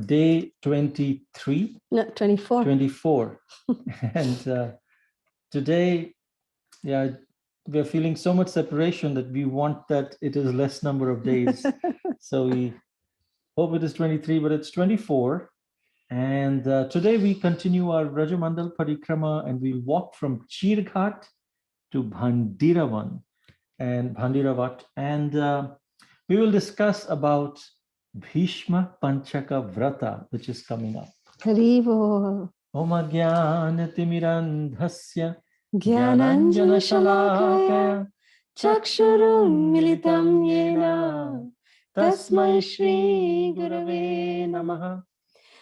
day 23. No, 24. 24. And today, yeah, we're feeling so much separation that we want that it is less number of days. So we hope it is 23, but it's 24. And today we continue our Rajamandal Parikrama, and we'll walk from Chirghat to Bhandiravan and Bhandiravat. And we will discuss about Bhishma Pancaka Vrata, which is coming up. Haribo. Om Ajnanatirmirandhasya Jnananjana Shalakaya Chakshurum Militam Yena Tasmai Shri Gurave Namaha.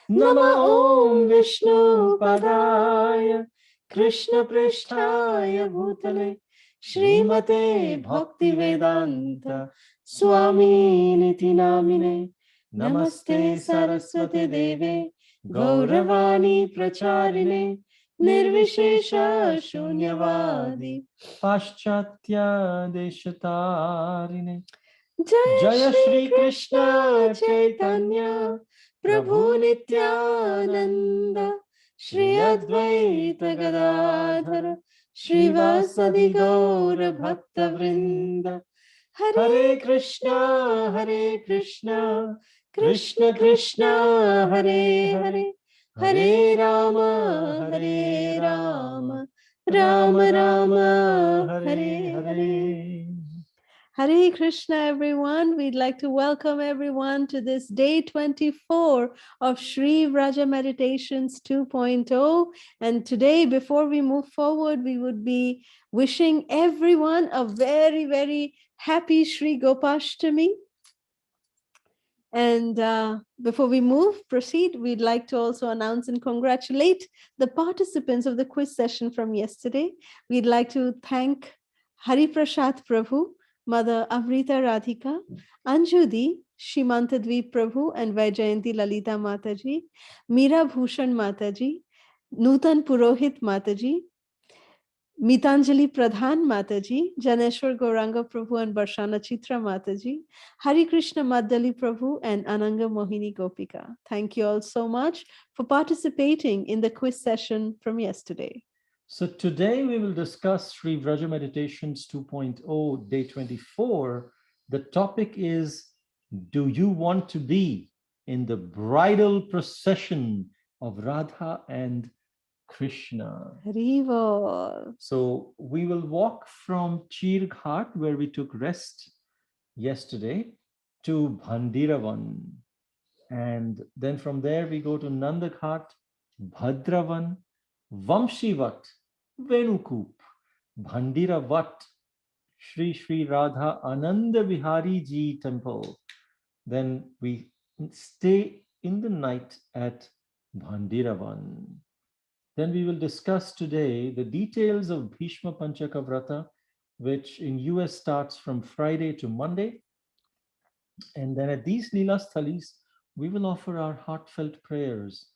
Nama Om Vishnu Padaya Krishna Prishtaya Bhutale Srimate Bhakti Vedanta Swami Niti Namine Namaste Saraswati Deve Gauravani Pracharine Nirvishesha Shunyavadi Paschatya Deshatarine. Jaya Shri Krishna Chaitanya Prabhu Nityananda Shri Advaita Gadadhara Shri Vasadi Gaura Bhakta Vrinda Hare Krishna Krishna Krishna Hare Hare Hare Rama Rama Rama Hare Hare. Hare Krishna, everyone. We'd like to welcome everyone to this day 24 of Sri Vraja Meditations 2.0. And today, before we move forward, we would be wishing everyone a very, very happy Sri Gopashtami. And before we proceed, we'd like to also announce and congratulate the participants of the quiz session from yesterday. We'd like to thank Hari Prasad Prabhu, Mother Amrita Radhika, Anjudi, Shimantadvi Prabhu and Vaijayanti Lalita Mataji, Meera Bhushan Mataji, Nutan Purohit Mataji, Mitanjali Pradhan Mataji, Janeshwar Gauranga Prabhu and Barshana Chitra Mataji, Hari Krishna Madali Prabhu and Ananga Mohini Gopika. Thank you all so much for participating in the quiz session from yesterday. So today we will discuss Sri Vraja Meditations 2.0, day 24. The topic is, do you want to be in the bridal procession of Radha and Krishna? Haribo. So we will walk from Chirghat, where we took rest yesterday, to Bhandiravan. And then from there we go to Nanda Ghat, Bhadravan, Vamsivat, Venukup, Bhandiravat, Shri Shri Radha Ananda Bihari Ji temple. Then we stay in the night at Bhandiravan. Then we will discuss today the details of Bhishma Pancaka Vrata, which in US starts from Friday to Monday. And then at these Lila Sthalis, we will offer our heartfelt prayers.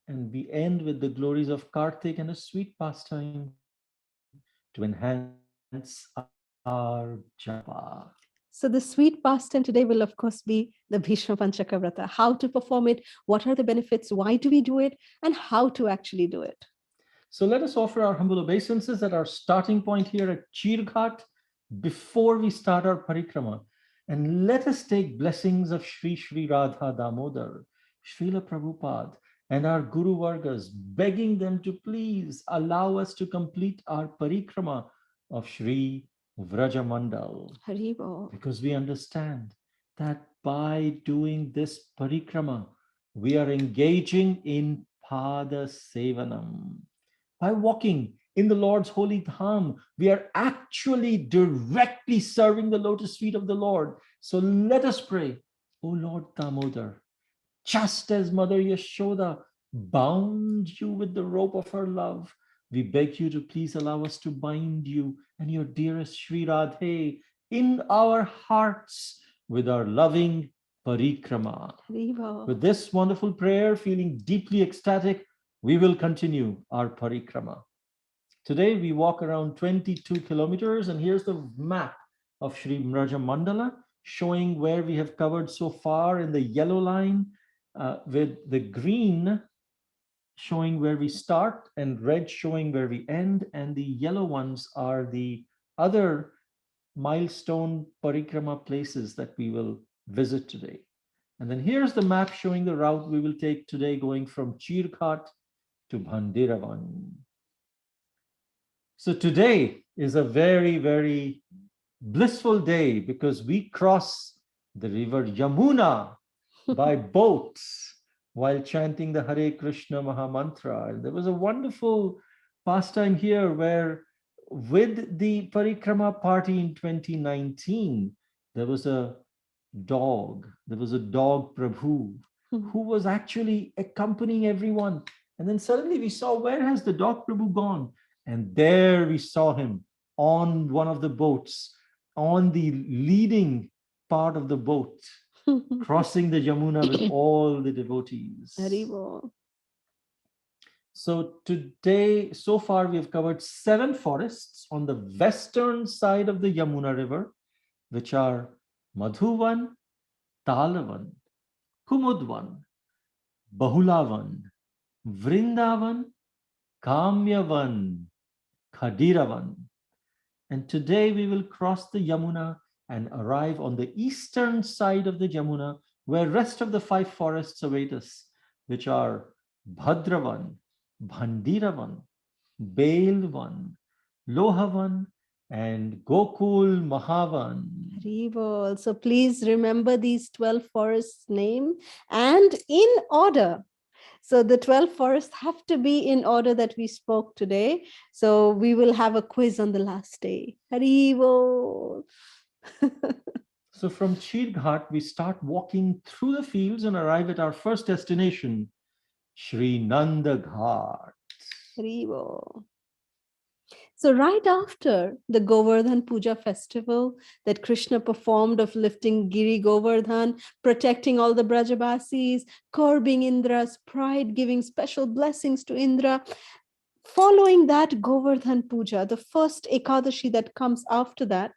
And we end with the glories of Kartik and a sweet pastime to enhance our Japa. So the sweet pastime today will, of course, be the Bhishma Pancaka Vrata. How to perform it, what are the benefits, why do we do it, and how to actually do it. So let us offer our humble obeisances at our starting point here at Chirghat before we start our parikrama. And let us take blessings of Shri Shri Radha Damodar, Srila Prabhupada, and our Guru Vargas, begging them to please allow us to complete our parikrama of Shri Vraja Mandal. Haribo. Because we understand that by doing this parikrama, we are engaging in Pada Sevanam. By walking in the Lord's holy dham, we are actually directly serving the lotus feet of the Lord. So let us pray, O Lord Damodar, just as Mother Yashoda bound you with the rope of her love, we beg you to please allow us to bind you and your dearest Sri Radhe in our hearts with our loving parikrama. Haribo. With this wonderful prayer, feeling deeply ecstatic, we will continue our parikrama. Today we walk around 22 kilometers, and here's the map of Sri Vraja Mandala showing where we have covered so far in the yellow line. with the green showing where we start and red showing where we end, and the yellow ones are the other milestone parikrama places that we will visit today. And then here's the map showing the route we will take today, going from Chirghat to Bhandiravan. So today is a very, very blissful day because we cross the river Yamuna by boats while chanting the Hare Krishna Mahamantra. And there was a wonderful pastime here where, with the Parikrama party in 2019, there was a dog. There was a dog Prabhu who was actually accompanying everyone. And then suddenly we saw, where has the dog Prabhu gone? And there we saw him on one of the boats, on the leading part of the boat, crossing the Yamuna with all the devotees. So today, so far, we have covered 7 forests on the western side of the Yamuna River, which are Madhuvan, Talavan, Kumudvan, Bahulavan, Vrindavan, Kamyavan, Khadiravan. And today we will cross the Yamuna and arrive on the eastern side of the Yamuna, where rest of the 5 forests await us, which are Bhadravan, Bhandiravan, Belvan, Lohavan, and Gokul Mahavan. Haribol. So please remember these 12 forests' name and in order. So the 12 forests have to be in order that we spoke today. So we will have a quiz on the last day. Haribol. So from Chirghat, we start walking through the fields and arrive at our first destination, Sri Nanda Ghat. Haribol. So right after the Govardhan Puja festival that Krishna performed of lifting Giri Govardhan, protecting all the Brajabasis, curbing Indra's pride, giving special blessings to Indra, following that Govardhan Puja, the first Ekadashi that comes after that,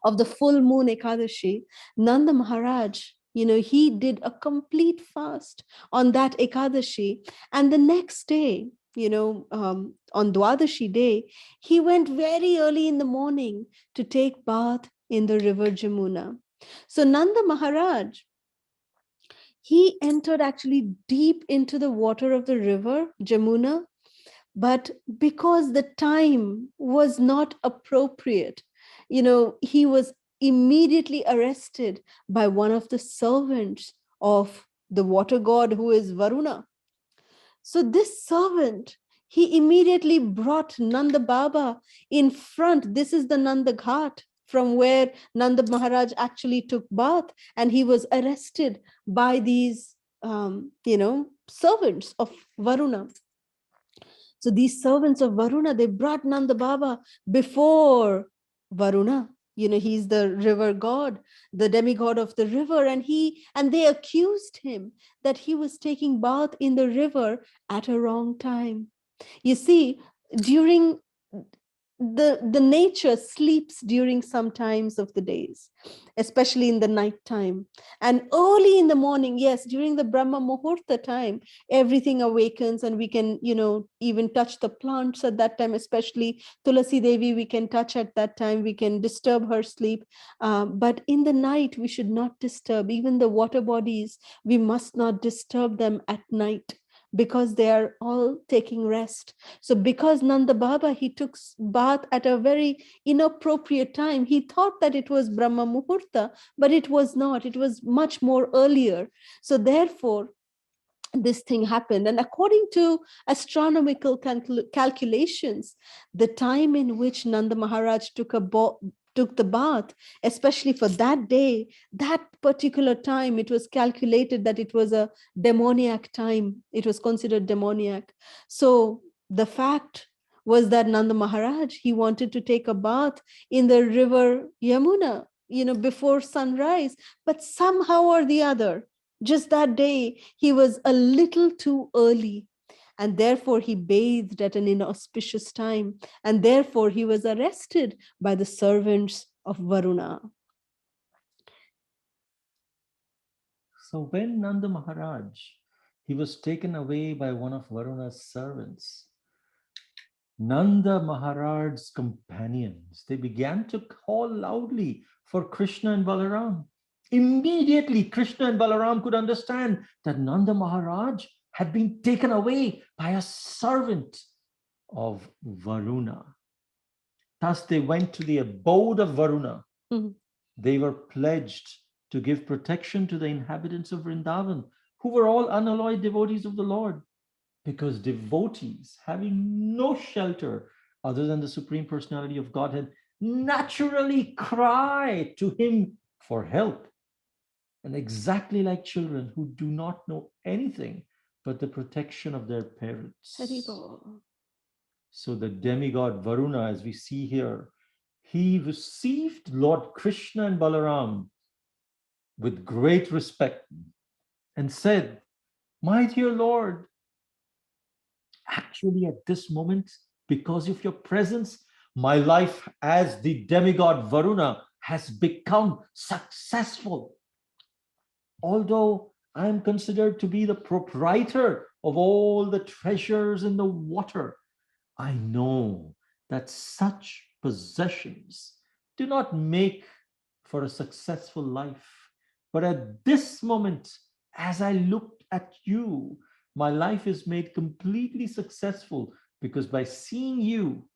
of the full moon Ekadashi, Nanda Maharaj, he did a complete fast on that Ekadashi. And the next day, on Dwadashi day, he went very early in the morning to take bath in the river Jamuna. So Nanda Maharaj, he entered actually deep into the water of the river Jamuna, but because the time was not appropriate, he was immediately arrested by one of the servants of the water god, who is Varuna. So this servant, he immediately brought Nanda Baba in front. This is the Nanda Ghat from where Nanda Maharaj actually took bath, and he was arrested by these, servants of Varuna. So these servants of Varuna, they brought Nanda Baba before Varuna. He's the river god, the demigod of the river, and they accused him that he was taking bath in the river at a wrong time. You see, during the nature sleeps during some times of the days, especially in the night time, and early in the morning. Yes, during the Brahma Muhurta time, everything awakens, and we can even touch the plants at that time, especially Tulasi Devi. We can touch at that time, we can disturb her sleep, but in the night we should not disturb. Even the water bodies, we must not disturb them at night, because they are all taking rest. So because Nanda Baba, he took bath at a very inappropriate time, he thought that it was Brahma Muhurta, but it was not. It was much more earlier. So therefore, this thing happened. And according to astronomical calculations, the time in which Nanda Maharaj took the bath, especially for that day, that particular time, it was calculated that it was a demoniac time. It was considered demoniac. So the fact was that Nanda Maharaj, he wanted to take a bath in the river Yamuna, before sunrise, but somehow or the other, just that day, he was a little too early, and therefore he bathed at an inauspicious time, and therefore he was arrested by the servants of Varuna. So when Nanda Maharaj, he was taken away by one of Varuna's servants, Nanda Maharaj's companions, they began to call loudly for Krishna and Balaram. Immediately, Krishna and Balaram could understand that Nanda Maharaj had been taken away by a servant of Varuna. Thus, they went to the abode of Varuna. Mhm. They were pledged to give protection to the inhabitants of Vrindavan, who were all unalloyed devotees of the Lord. Because devotees, having no shelter other than the Supreme Personality of Godhead, naturally cry to Him for help. And exactly like children who do not know anything but the protection of their parents. Haribo. So the demigod Varuna, as we see here, he received Lord Krishna and Balaram with great respect and said, "My dear Lord, actually at this moment, because of your presence, my life as the demigod Varuna has become successful. Although I am considered to be the proprietor of all the treasures in the water, I know that such possessions do not make for a successful life. But at this moment, as I look at you, my life is made completely successful because by seeing you,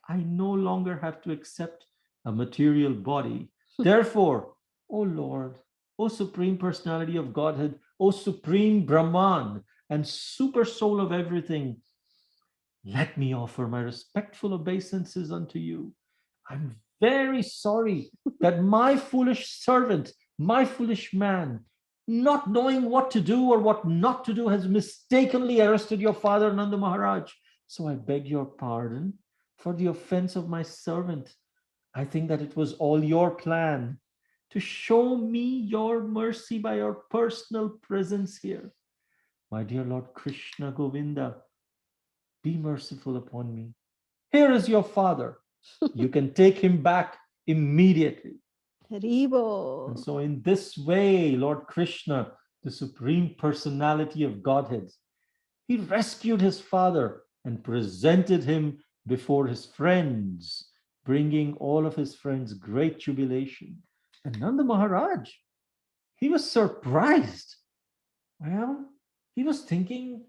I no longer have to accept a material body. Therefore, O Lord, O Supreme Personality of Godhead, O Supreme Brahman and Super Soul of everything, let me offer my respectful obeisances unto you. I'm very sorry that my foolish servant, my foolish man, not knowing what to do or what not to do, has mistakenly arrested your father, Nanda Maharaj. So I beg your pardon for the offense of my servant. I think that it was all your plan to show me your mercy by your personal presence here. My dear Lord Krishna Govinda, be merciful upon me. Here is your father. You can take him back immediately. And Haribo. so, in this way, Lord Krishna, the Supreme Personality of Godhead, he rescued his father and presented him before his friends, bringing all of his friends great jubilation. And Nanda Maharaj, he was surprised. Well, he was thinking,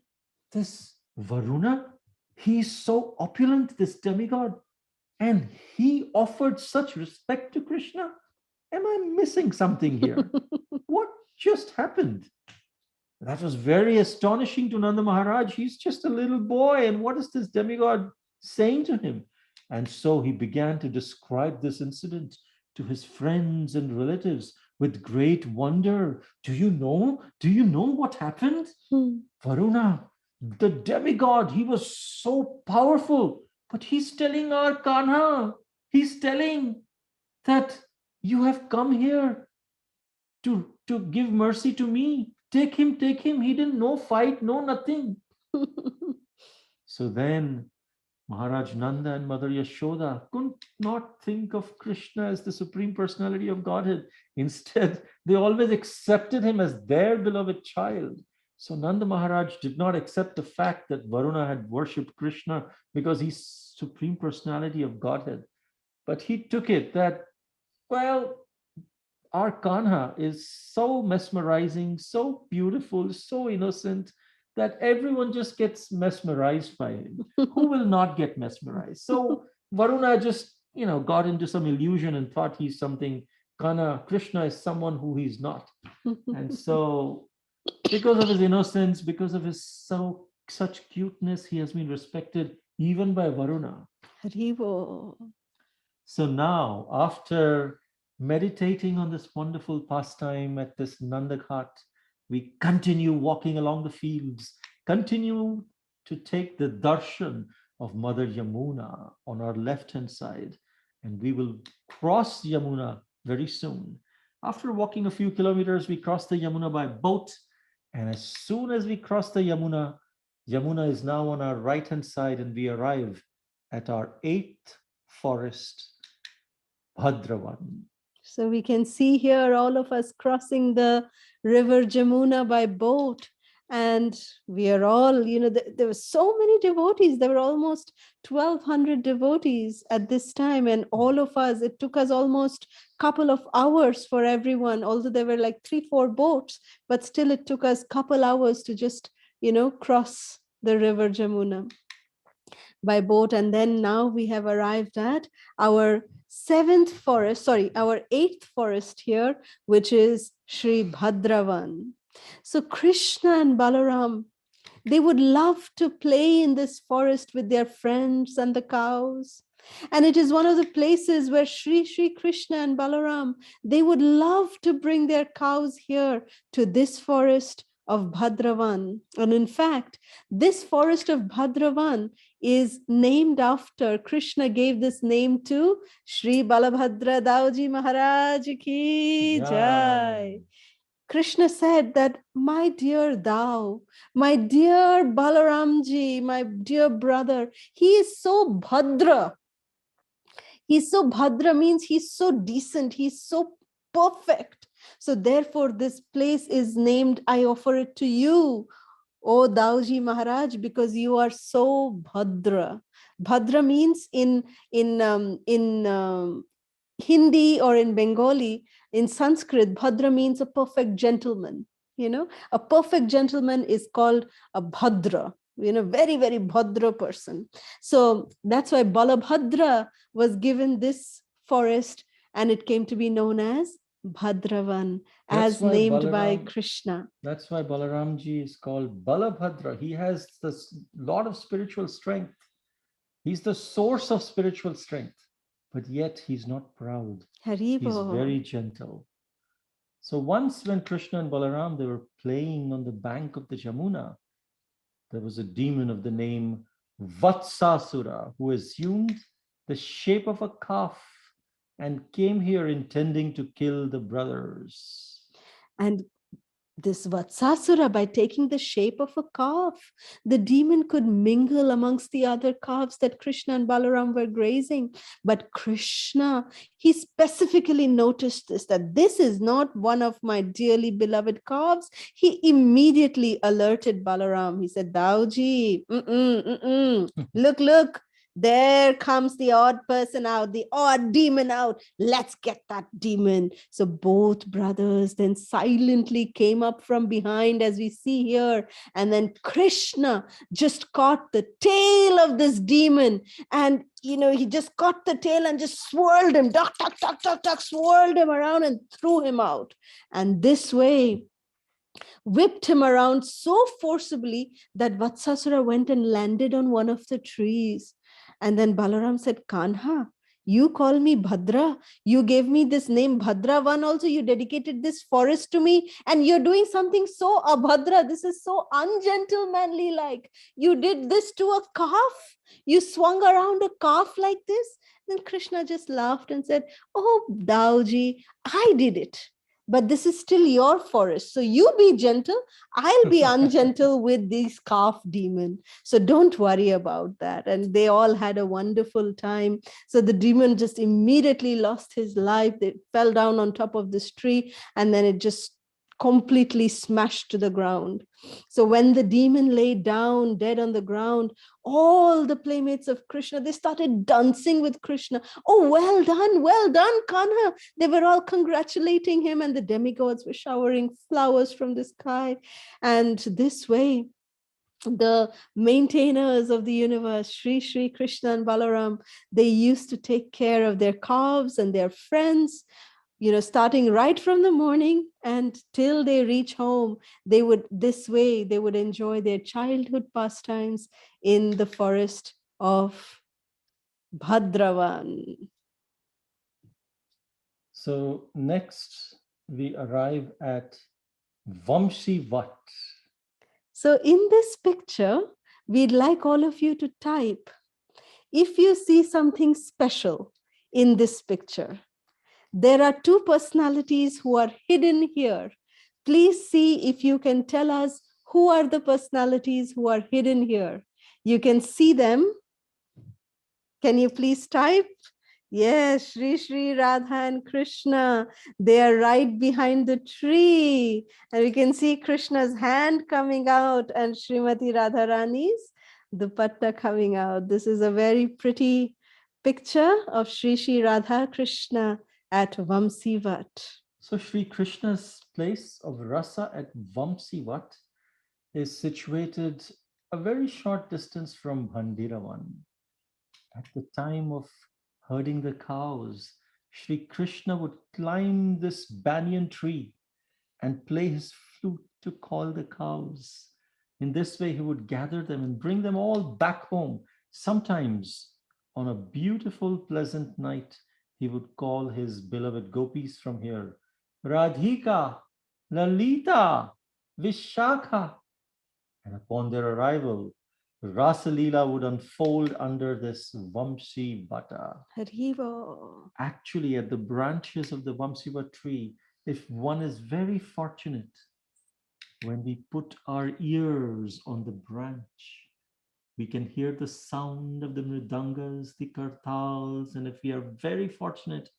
this Varuna, he's so opulent, this demigod, and he offered such respect to Krishna. Am I missing something here? What just happened? That was very astonishing to Nanda Maharaj. He's just a little boy, and what is this demigod saying to him? And so he began to describe this incident to his friends and relatives with great wonder. Do you know? Do you know what happened? Varuna, the demigod, he was so powerful, but he's telling our Kanha, he's telling that you have come here to give mercy to me. Take him, take him. He didn't know fight, no nothing. So then Maharaj Nanda and Mother Yashoda could not think of Krishna as the Supreme Personality of Godhead. Instead, they always accepted him as their beloved child. So Nanda Maharaj did not accept the fact that Varuna had worshipped Krishna because he's Supreme Personality of Godhead. But he took it that, well, our Kanha is so mesmerizing, so beautiful, so innocent that everyone just gets mesmerized by him. Who will not get mesmerized? So Varuna just, got into some illusion and thought he's something. Kanha, Krishna is someone who he's not. And so, because of his innocence, because of his such cuteness, he has been respected even by Varuna. Haribo. So now, after meditating on this wonderful pastime at this Nanda Ghat, we continue walking along the fields, continue to take the darshan of Mother Yamuna on our left-hand side, and we will cross Yamuna very soon. After walking a few kilometers, we cross the Yamuna by boat, and as soon as we cross the Yamuna, Yamuna is now on our right-hand side, and we arrive at our eighth forest, Bhadravan. So we can see here all of us crossing the river Jamuna by boat. And we are all, there were so many devotees. There were almost 1,200 devotees at this time. And all of us, it took us almost a couple of hours for everyone, although there were like 3-4 boats, but still it took us a couple hours to just, cross the river Jamuna by boat. And then now we have arrived at our our 8th forest here, which is Sri Bhadravan. So Krishna and Balaram, they would love to play in this forest with their friends and the cows. And it is one of the places where Sri Krishna and Balaram, they would love to bring their cows here to this forest of Bhadravan. And in fact, this forest of Bhadravan is named after, Krishna gave this name to Sri Balabhadra Dauji Maharaj ki jai. Krishna said that, my dear thou, my dear Balaramji, my dear brother, he is so Bhadra. He's so Bhadra means he's so decent, he's so perfect. So therefore this place is named, I offer it to you, O Dauji Maharaj, because you are so Bhadra. Bhadra means in Hindi or in Bengali, in Sanskrit, Bhadra means a perfect gentleman. A perfect gentleman is called a Bhadra, very, very Bhadra person. So that's why Balabhadra was given this forest and it came to be known as Bhadravan, as named by Krishna. That's why Balaramji is called Balabhadra. He has this lot of spiritual strength. He's the source of spiritual strength, but yet he's not proud. Haribo. He's very gentle. So once when Krishna and Balaram, they were playing on the bank of the Jamuna, there was a demon of the name Vatsasura who assumed the shape of a calf and came here intending to kill the brothers. And this Vatsasura, by taking the shape of a calf, the demon could mingle amongst the other calves that Krishna and Balaram were grazing. But Krishna, he specifically noticed this, that this is not one of my dearly beloved calves. He immediately alerted Balaram. He said, Dauji, look, there comes the odd person out, the odd demon out. Let's get that demon. So both brothers then silently came up from behind, as we see here. And then Krishna just caught the tail of this demon. And, he just caught the tail and just swirled him, swirled him around and threw him out. And this way, whipped him around so forcibly that Vatsasura went and landed on one of the trees. And then Balaram said, Kanha, you call me Bhadra. You gave me this name Bhadravan also. You dedicated this forest to me. And you're doing something so abhadra. This is so ungentlemanly like. You did this to a calf. You swung around a calf like this. Then Krishna just laughed and said, oh, Dauji, I did it. But this is still your forest. So you be gentle. I'll be ungentle with this calf demon. So don't worry about that. And they all had a wonderful time. So the demon just immediately lost his life. They fell down on top of this tree and then it just completely smashed to the ground. So when the demon lay down dead on the ground, all the playmates of Krishna, they started dancing with Krishna. Oh, well done, Kanha. They were all congratulating him and the demigods were showering flowers from the sky. And this way, the maintainers of the universe, Sri Krishna and Balaram, they used to take care of their calves and their friends, starting right from the morning and till they reach home. They would enjoy their childhood pastimes in the forest of Bhadravan. So next we arrive at Vamsivat. So in this picture, we'd like all of you to type, if you see something special in this picture. There are two personalities who are hidden here. Please see if you can tell us who are the personalities who are hidden here. You can see them. Can you please type? Yes, Shri Radha and Krishna, they are right behind the tree. And we can see Krishna's hand coming out and Srimati Radharani's dupatta coming out. This is a very pretty picture of Shri Radha Krishna at Vamsivat. So Sri Krishna's place of rasa at Vamsivat is situated a very short distance from Bhandiravan. At the time of herding the cows, Sri Krishna would climb this banyan tree and play his flute to call the cows. In this way, he would gather them and bring them all back home. Sometimes, on a beautiful, pleasant night, he would call his beloved gopis from here, Radhika, Lalita, Vishakha. And upon their arrival, Rasa Lila would unfold under this Vamsivata. Haribo. Actually, at the branches of the Vamsiva tree, if one is very fortunate, when we put our ears on the branch, we can hear the sound of the mridangas, the kartals, and if we are very fortunate,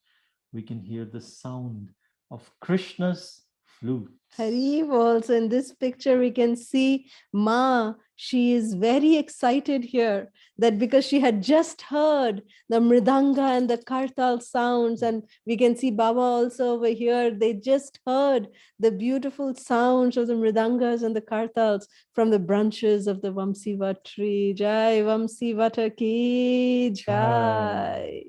we can hear the sound of Krishna's flute. Haribo. Also in this picture, we can see Ma. She is very excited here that because she had just heard the mridanga and the kartal sounds, and we can see Baba also over here. They just heard the beautiful sounds of the mridangas and the kartals from the branches of the Vamsivat tree. Jai Vamsivata ki jai.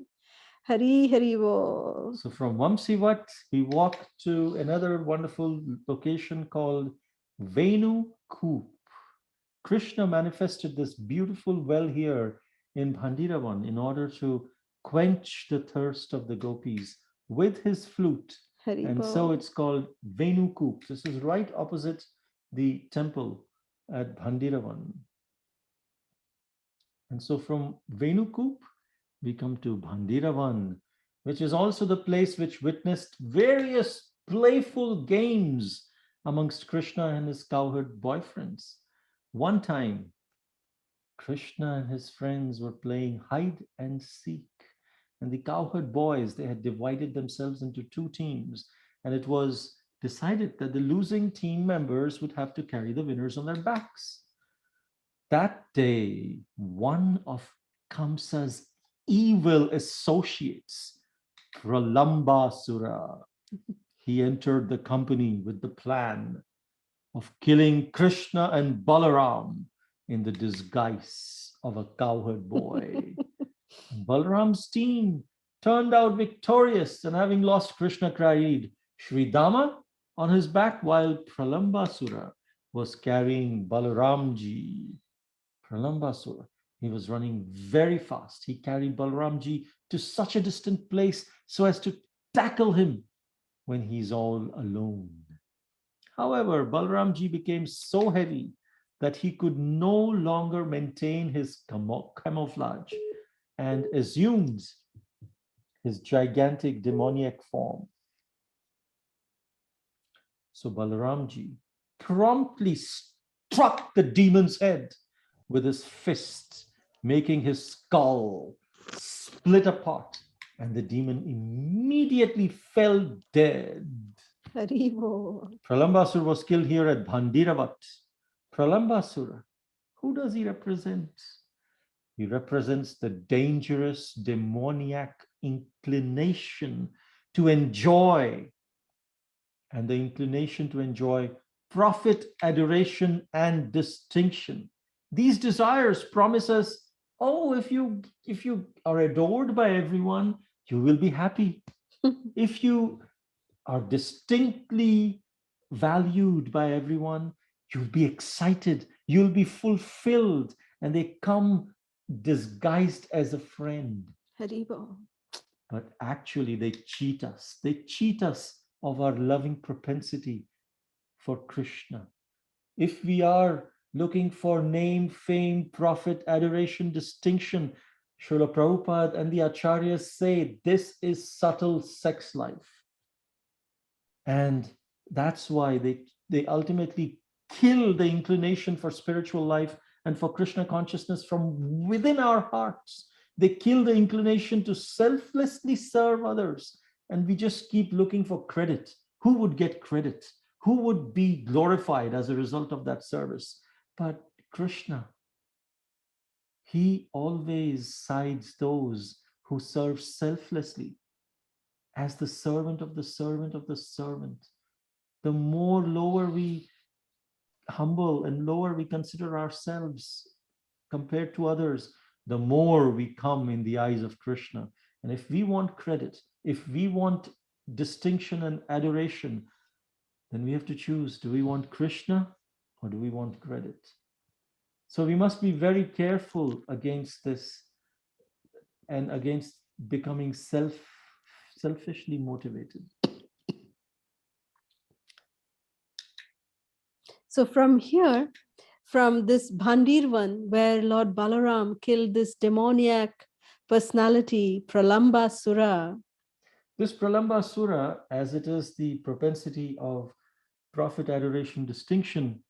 Hari Hari Bo. So from Vamsivat, we walk to another wonderful location called Venukup. Krishna manifested this beautiful well here in Bhandiravan in order to quench the thirst of the gopis with his flute. And so it's called Venukup. This is right opposite the temple at Bhandiravan. And so from Venukup, we come to Bhandiravan, which is also the place which witnessed various playful games amongst Krishna and his cowherd boyfriends. One time, Krishna and his friends were playing hide and seek. And the cowherd boys, they had divided themselves into two teams. And it was decided that the losing team members would have to carry the winners on their backs. That day, one of Kamsa's evil associates, Pralambasura, he entered the company with the plan of killing Krishna and Balaram in the disguise of a cowherd boy. Balaram's team turned out victorious, and having lost, Krishna carried Sri Dama on his back while Pralambasura was carrying Balaramji. Pralambasura, he was running very fast. He carried Balaramji to such a distant place so as to tackle him when he's all alone. However, Balaramji became so heavy that he could no longer maintain his camouflage and assumed his gigantic demoniac form. So Balaramji promptly struck the demon's head with his fist, making his skull split apart, and the demon immediately fell dead. Haribo. Pralambasura was killed here at Bhandiravat. Pralambasura, who does he represent? He represents the dangerous demoniac inclination to enjoy, and the inclination to enjoy profit, adoration, and distinction. These desires promise us, oh, if you are adored by everyone, you will be happy. If you are distinctly valued by everyone, you'll be excited, you'll be fulfilled, and they come disguised as a friend. Haribo. But actually, they cheat us. They cheat us of our loving propensity for Krishna. If we are looking for name, fame, profit, adoration, distinction, Srila Prabhupada and the Acharyas say this is subtle sex life. And that's why they ultimately kill the inclination for spiritual life and for Krishna consciousness from within our hearts. They kill the inclination to selflessly serve others. And we just keep looking for credit. Who would get credit? Who would be glorified as a result of that service? But Krishna, he always sides those who serve selflessly as the servant of the servant of the servant. The more lower we humble and lower we consider ourselves compared to others, the more we come in the eyes of Krishna. And if we want credit, if we want distinction and adoration, then we have to choose, do we want Krishna or do we want credit? So we must be very careful against this and against becoming selfishly motivated. So from here, from this Bhandirvan, where Lord Balaram killed this demoniac personality, Pralambasura. This Pralambasura, as it is the propensity of profit, adoration, distinction,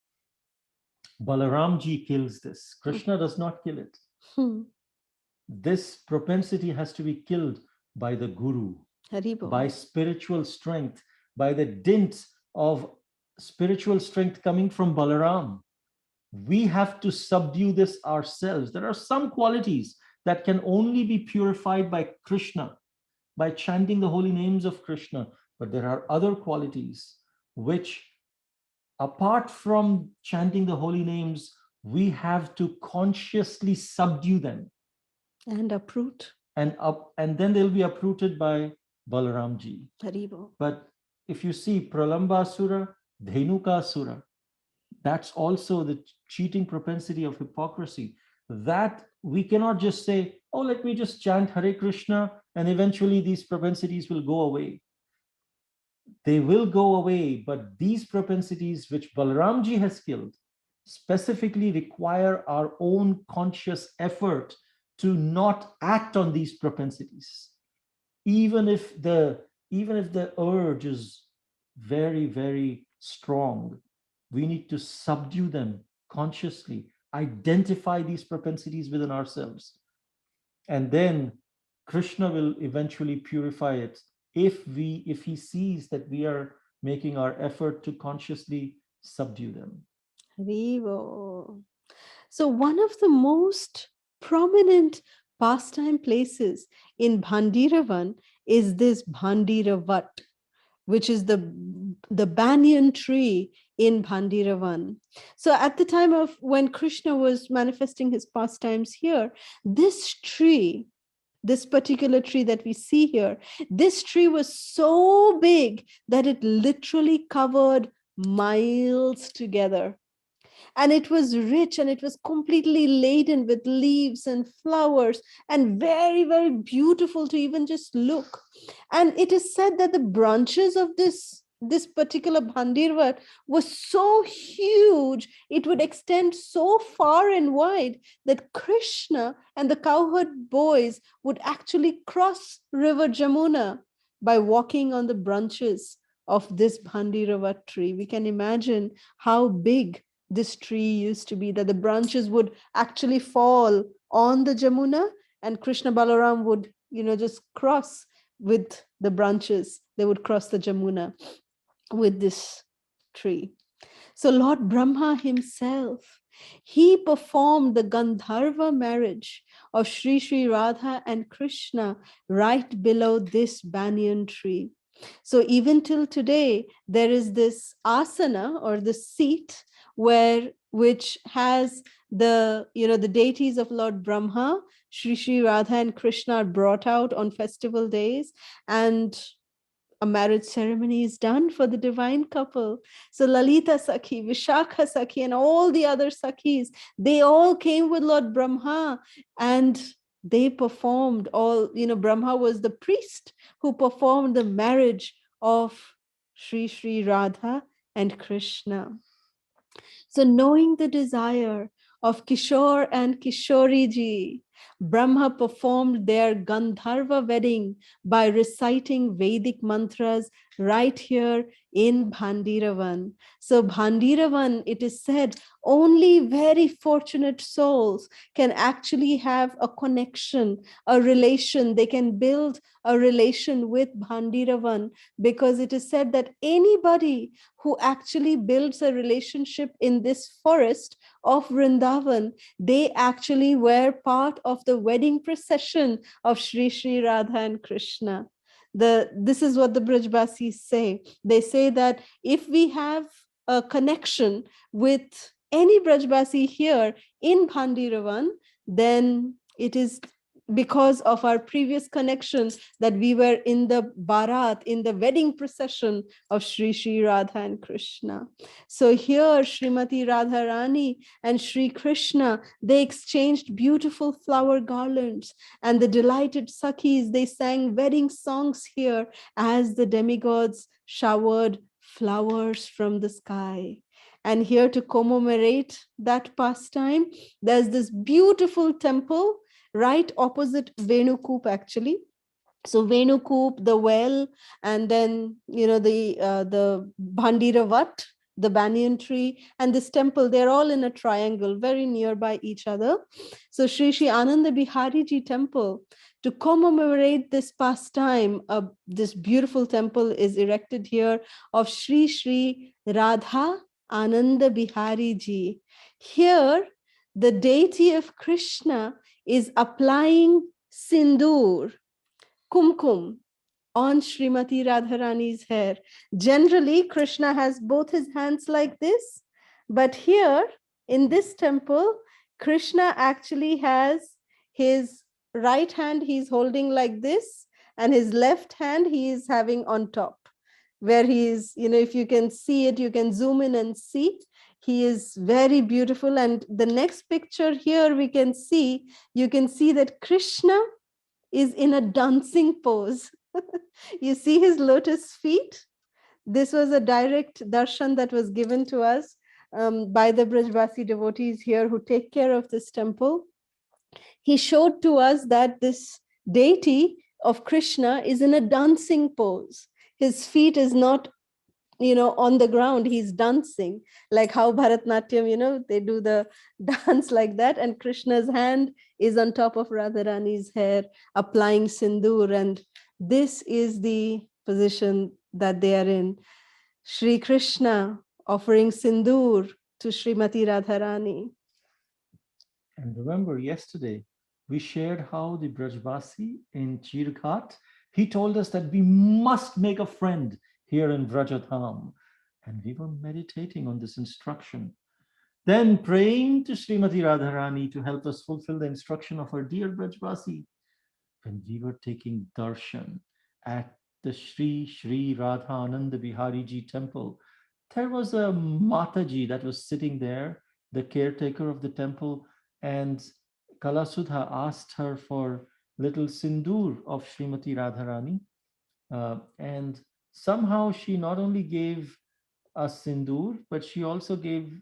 Balaramji kills this. Krishna does not kill it. This propensity has to be killed by the Guru, by spiritual strength, by the dint of spiritual strength coming from Balaram. We have to subdue this ourselves. There are some qualities that can only be purified by Krishna, by chanting the holy names of Krishna. But there are other qualities which, apart from chanting the holy names, we have to consciously subdue them. And uproot. And then they'll be uprooted by Balaramji. Haribo. But if you see Pralambasura, Dhenukasura, that's also the cheating propensity of hypocrisy. That we cannot just say, oh, let me just chant Hare Krishna and eventually these propensities will go away. They will go away, but these propensities which Balaramji has killed specifically require our own conscious effort to not act on these propensities. Even if the urge is very, very strong, we need to subdue them consciously, identify these propensities within ourselves. And then Krishna will eventually purify it if he sees that we are making our effort to consciously subdue them. Haribo. So one of the most prominent pastime places in Bhandiravan is this Bhandiravat, which is the banyan tree in Bhandiravan. So at the time of when Krishna was manifesting his pastimes here, this tree, this particular tree that we see here, this tree was so big that it literally covered miles together. And it was rich and it was completely laden with leaves and flowers and very, very beautiful to even just look. And it is said that the branches of this particular Bhandirvan was so huge, it would extend so far and wide that Krishna and the cowherd boys would actually cross river Jamuna by walking on the branches of this Bhandiravat tree. We can imagine how big this tree used to be, that the branches would actually fall on the Jamuna and Krishna Balaram would, just cross with the branches. They would cross the Jamuna with this tree. So Lord Brahma himself, he performed the Gandharva marriage of Sri Sri Radha and Krishna right below this banyan tree. So even till today, there is this asana or the seat which has the deities of Lord Brahma, Sri Sri Radha and Krishna are brought out on festival days, and a marriage ceremony is done for the divine couple. So Lalita Sakhi, Vishakha Sakhi, and all the other Sakhis, they all came with Lord Brahma and they performed Brahma was the priest who performed the marriage of Sri Sri Radha and Krishna. So knowing the desire of Kishore and Kishori ji, Brahma performed their Gandharva wedding by reciting Vedic mantras right here in Bhandiravan. So Bhandiravan, it is said, only very fortunate souls can actually have a connection, a relation. They can build a relation with Bhandiravan, because it is said that anybody who actually builds a relationship in this forest of Vrindavan, they actually were part of the wedding procession of Sri Sri Radha and Krishna. This is what the Brajbasis say. They say that if we have a connection with any Brajbasi here in Bhandiravan, then it is because of our previous connections that we were in the Bharat, in the wedding procession of Sri Sri Radha and Krishna. So here, Srimati Radharani and Sri Krishna, they exchanged beautiful flower garlands, and the delighted Sakhis, they sang wedding songs here as the demigods showered flowers from the sky. And here, to commemorate that pastime, there's this beautiful temple right opposite Venukup, actually. So Venukup, the well, and then the Bhandiravat, the banyan tree, and this temple, they're all in a triangle, very nearby each other. So Sri Sri Ananda Bihari Ji temple, to commemorate this pastime, this beautiful temple is erected here of Sri Sri Radha Ananda Bihari Ji. Here, the deity of Krishna is applying sindoor, kumkum, on Srimati Radharani's hair. Generally, Krishna has both his hands like this, but here in this temple, Krishna actually has his right hand, he's holding like this, and his left hand he is having on top, where he is, if you can see it, you can zoom in and see. He is very beautiful. And the next picture here you can see that Krishna is in a dancing pose. You see his lotus feet? This was a direct darshan that was given to us by the Brajvasi devotees here who take care of this temple. He showed to us that this deity of Krishna is in a dancing pose. His feet is not on the ground, he's dancing, like how Bharatnatyam, they do the dance like that, and Krishna's hand is on top of Radharani's hair, applying sindoor, and this is the position that they are in. Sri Krishna offering sindoor to Srimati Radharani. And remember, yesterday, we shared how the Brajbasi in Chirghat, he told us that we must make a friend here in Vrajadham. And we were meditating on this instruction. Then praying to Srimati Radharani to help us fulfill the instruction of our dear Brajbasi. When we were taking darshan at the Sri Sri Radha Ananda Bihari Ji temple, there was a Mataji that was sitting there, the caretaker of the temple, and Kalasudha asked her for little sindoor of Srimati Radharani. And somehow she not only gave us sindoor, but she also gave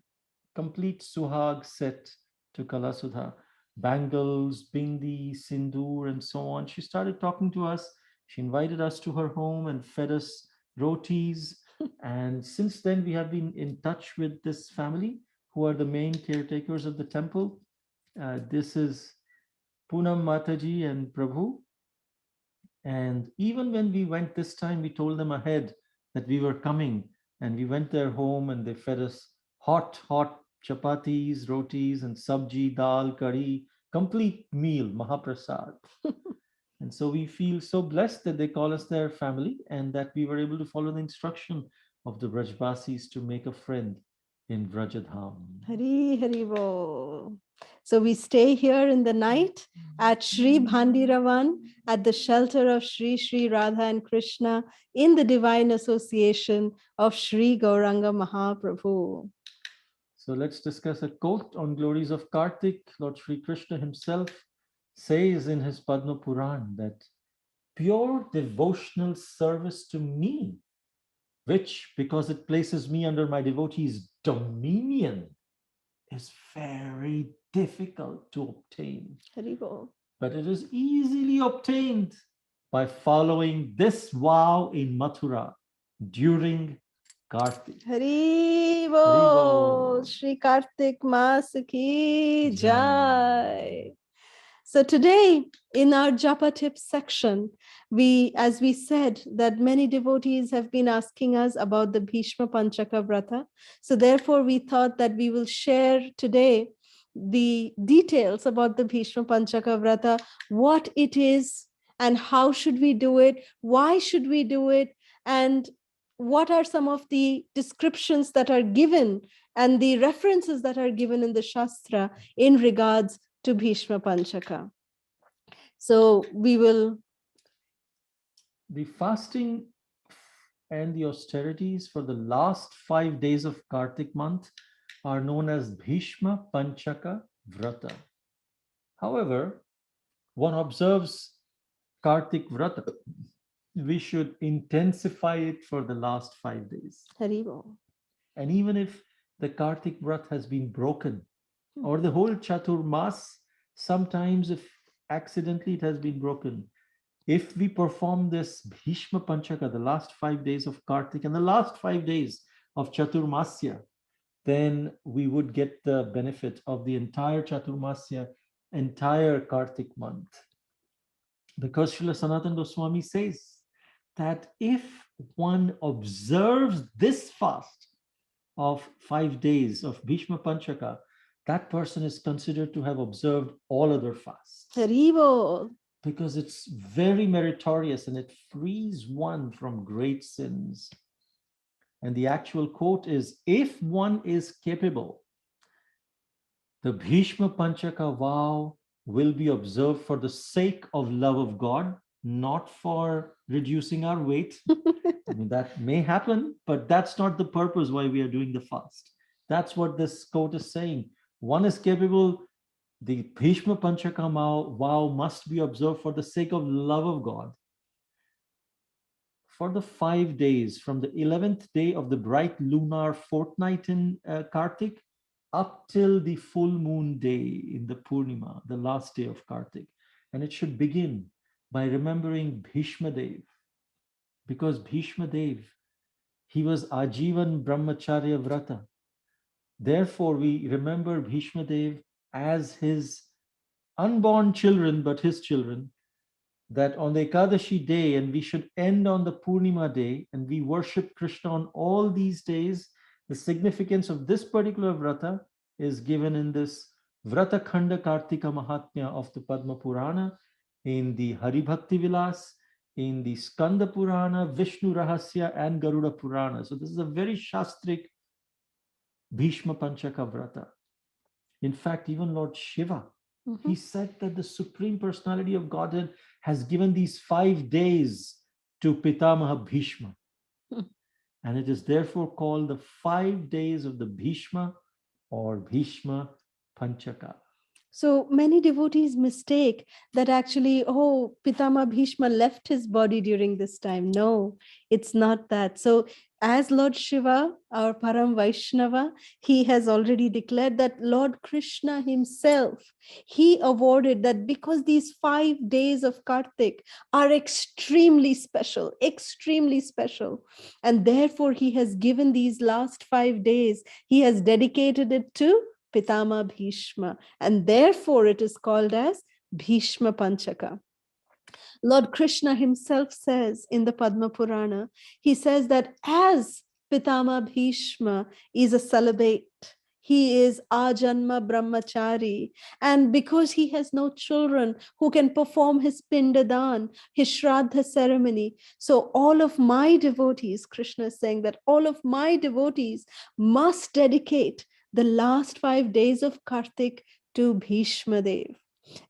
complete suhag set to Kalasudha. Bangles, bindi, sindoor, and so on. She started talking to us. She invited us to her home and fed us rotis. And since then, we have been in touch with this family who are the main caretakers of the temple. This is Poonam Mataji and Prabhu. And even when we went this time, we told them ahead that we were coming. And we went their home and they fed us hot chapatis, rotis, and sabji, dal, curry, complete meal, Mahaprasad. And so we feel so blessed that they call us their family and that we were able to follow the instruction of the Brajbasis to make a friend in Vrajadham. Hari Hari Bo. So we stay here in the night at Sri Bhandiravan, at the shelter of Sri Sri Radha and Krishna, in the divine association of Sri Gauranga Mahaprabhu. So let's discuss a quote on glories of Kartik. Lord Sri Krishna himself says in his Padma Puran that pure devotional service to me, which, because it places me under my devotees' dominion, is very difficult to obtain. Haribol. But it is easily obtained by following this vow in Mathura during Kartik. Haribol. Shri Kartik Maas ki jai. So today in our Japa tips section, as we said, that many devotees have been asking us about the Bhishma Pancaka Vrata. So therefore we thought that we will share today the details about the Bhishma Pancaka Vrata, what it is and how should we do it, why should we do it, and what are some of the descriptions that are given and the references that are given in the Shastra in regards to Bhishma Panchaka. So we will... The fasting and the austerities for the last 5 days of Kartik month are known as Bhishma Pancaka Vrata. However, one observes Kartik Vrata, we should intensify it for the last 5 days. Haribol. And even if the Kartik Vrat has been broken, or the whole Chaturmas, sometimes if accidentally it has been broken, if we perform this Bhishma Panchaka, the last 5 days of Kartik and the last 5 days of Chaturmasya, then we would get the benefit of the entire Chaturmasya, entire Kartik month. Because Srila Sanatana Goswami says that if one observes this fast of 5 days of Bhishma Panchaka, that person is considered to have observed all other fasts. Haribol. Because it's very meritorious and it frees one from great sins. And the actual quote is, if one is capable, the Bhishma Panchaka vow will be observed for the sake of love of God, not for reducing our weight. I mean, that may happen, but that's not the purpose why we are doing the fast. That's what this quote is saying. One is capable, the Bhishma Panchaka vow must be observed for the sake of love of God. For the 5 days, from the 11th day of the bright lunar fortnight in Kartik, up till the full moon day in the Purnima, the last day of Kartik. And it should begin by remembering Bhishma Dev. Because Bhishma Dev, he was Ajivan Brahmacharya Vrata. Therefore, we remember Bhishma Dev as his unborn children, but his children, that on the Ekadashi day, and we should end on the Purnima day, and we worship Krishna on all these days. The significance of this particular Vrata is given in this Vrata Khanda Kartika Mahatmya of the Padma Purana, in the Hari Bhakti Vilas, in the Skanda Purana, Vishnu Rahasya, and Garuda Purana. So this is a very Shastric Bhishma Panchaka Vrata. In fact, even Lord Shiva, he said that the Supreme Personality of Godhead has given these 5 days to Pitamaha Bhishma. And it is therefore called the 5 days of the Bhishma or Bhishma Panchaka. So many devotees mistake that actually, oh, Pitama Bhishma left his body during this time. No, it's not that. So as Lord Shiva, our Param Vaishnava, he has already declared that Lord Krishna himself, he awarded that because these 5 days of Kartik are extremely special, and therefore he has given these last 5 days, he has dedicated it to Pitama Bhishma, and therefore it is called as Bhishma Panchaka. Lord Krishna himself says in the Padma Purana, he says that as Pitama Bhishma is a celibate, he is Ajanma Brahmachari, and because he has no children who can perform his Pindadan, his Shraddha ceremony, so all of my devotees, Krishna is saying that all of my devotees must dedicate the last 5 days of Kartik to Bhishma Dev.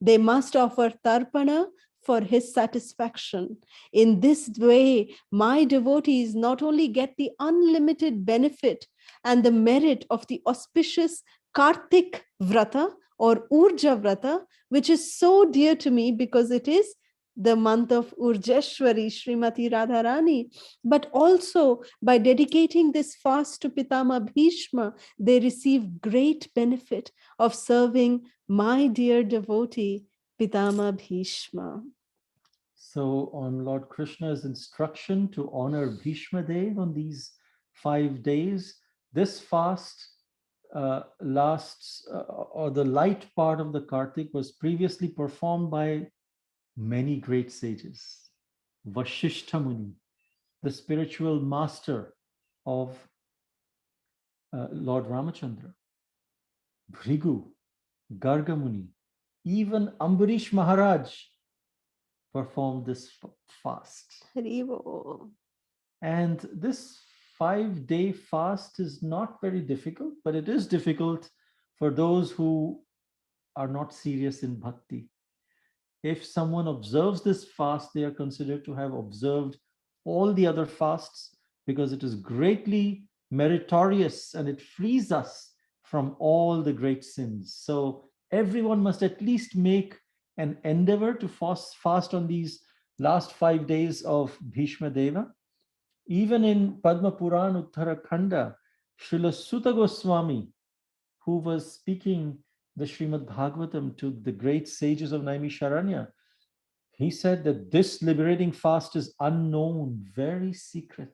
They must offer Tarpana for his satisfaction. In this way, my devotees not only get the unlimited benefit and the merit of the auspicious Kartik Vrata or Urja Vrata, which is so dear to me because it is the month of Urjeshwari, Srimati Radharani, but also by dedicating this fast to Pitama Bhishma, they receive great benefit of serving my dear devotee, Pitama Bhishma. So on Lord Krishna's instruction to honor Bhishma Dev on these 5 days, this fast lasts, or the light part of the Kartik was previously performed by many great sages. Vasishtha Muni, the spiritual master of Lord Ramachandra, Bhrigu, Garga Muni, even Ambarish Maharaj performed this fast. Haribo. And this 5-day fast is not very difficult, but it is difficult for those who are not serious in bhakti. If someone observes this fast, they are considered to have observed all the other fasts, because it is greatly meritorious and it frees us from all the great sins. So everyone must at least make an endeavor to fast on these last 5 days of Bhishma Deva. Even in Padma Puran Uttarakhanda, Srila Sutta Goswami, who was speaking the Srimad Bhagavatam to the great sages of Naimisharanya, he said that this liberating fast is unknown, very secret,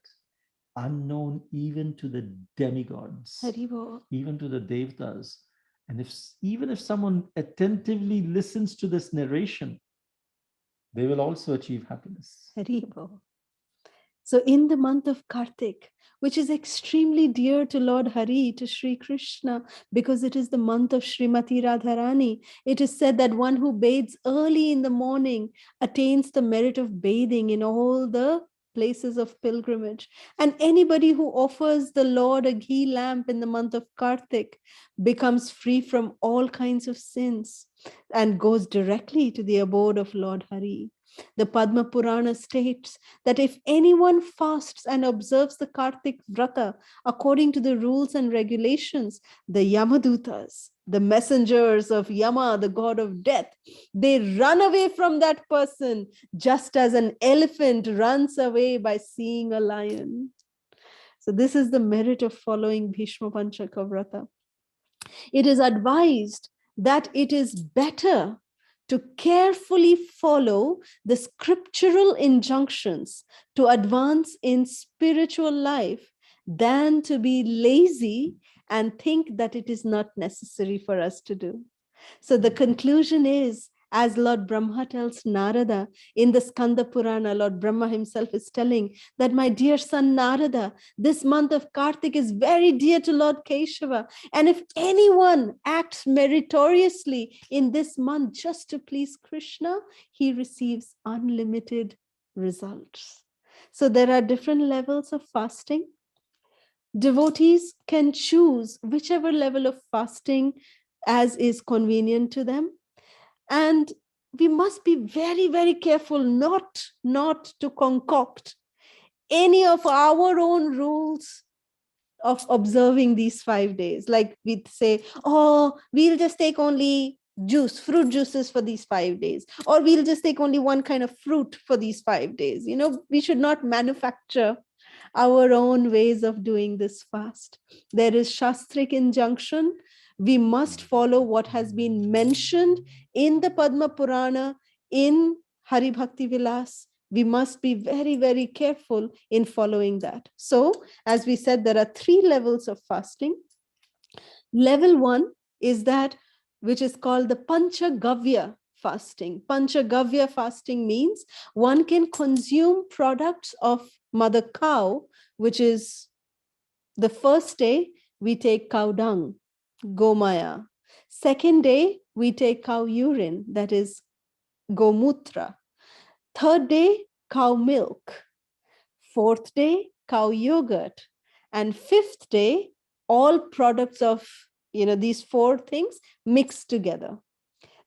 unknown even to the demigods, Haribo. even to the Devtas. And even if someone attentively listens to this narration, they will also achieve happiness. Haribo. So in the month of Kartik, which is extremely dear to Lord Hari, to Sri Krishna, because it is the month of Srimati Radharani, it is said that one who bathes early in the morning attains the merit of bathing in all the places of pilgrimage. And anybody who offers the Lord a ghee lamp in the month of Kartik becomes free from all kinds of sins and goes directly to the abode of Lord Hari. The Padma Purana states that if anyone fasts and observes the Kartik Vrata according to the rules and regulations, the Yamadutas, the messengers of Yama, the god of death, they run away from that person just as an elephant runs away by seeing a lion. So this is the merit of following Bhishma Pancaka Vrata. It is advised that it is better to carefully follow the scriptural injunctions to advance in spiritual life than to be lazy and think that it is not necessary for us to do. So the conclusion is, as Lord Brahma tells Narada in the Skanda Purana, Lord Brahma himself is telling that, my dear son Narada, this month of Kartik is very dear to Lord Keshava. And if anyone acts meritoriously in this month just to please Krishna, he receives unlimited results. So there are different levels of fasting. Devotees can choose whichever level of fasting as is convenient to them. And we must be very, very careful not to concoct any of our own rules of observing these 5 days. Like we say, oh, we'll just take only fruit juices for these 5 days, or we'll just take only one kind of fruit for these 5 days. We should not manufacture our own ways of doing this fast. There is Shastric injunction. We must follow what has been mentioned in the Padma Purana, in Hari Bhakti Vilas. We must be very, very careful in following that. So, as we said, there are 3 levels of fasting. Level 1 is that which is called the Panchagavya fasting. Panchagavya fasting means one can consume products of mother cow, which is the first day we take cow dung, gomaya. Second day we take cow urine, that is gomutra. Third day, cow milk. Fourth day, cow yogurt. And fifth day, all products of these 4 things mixed together.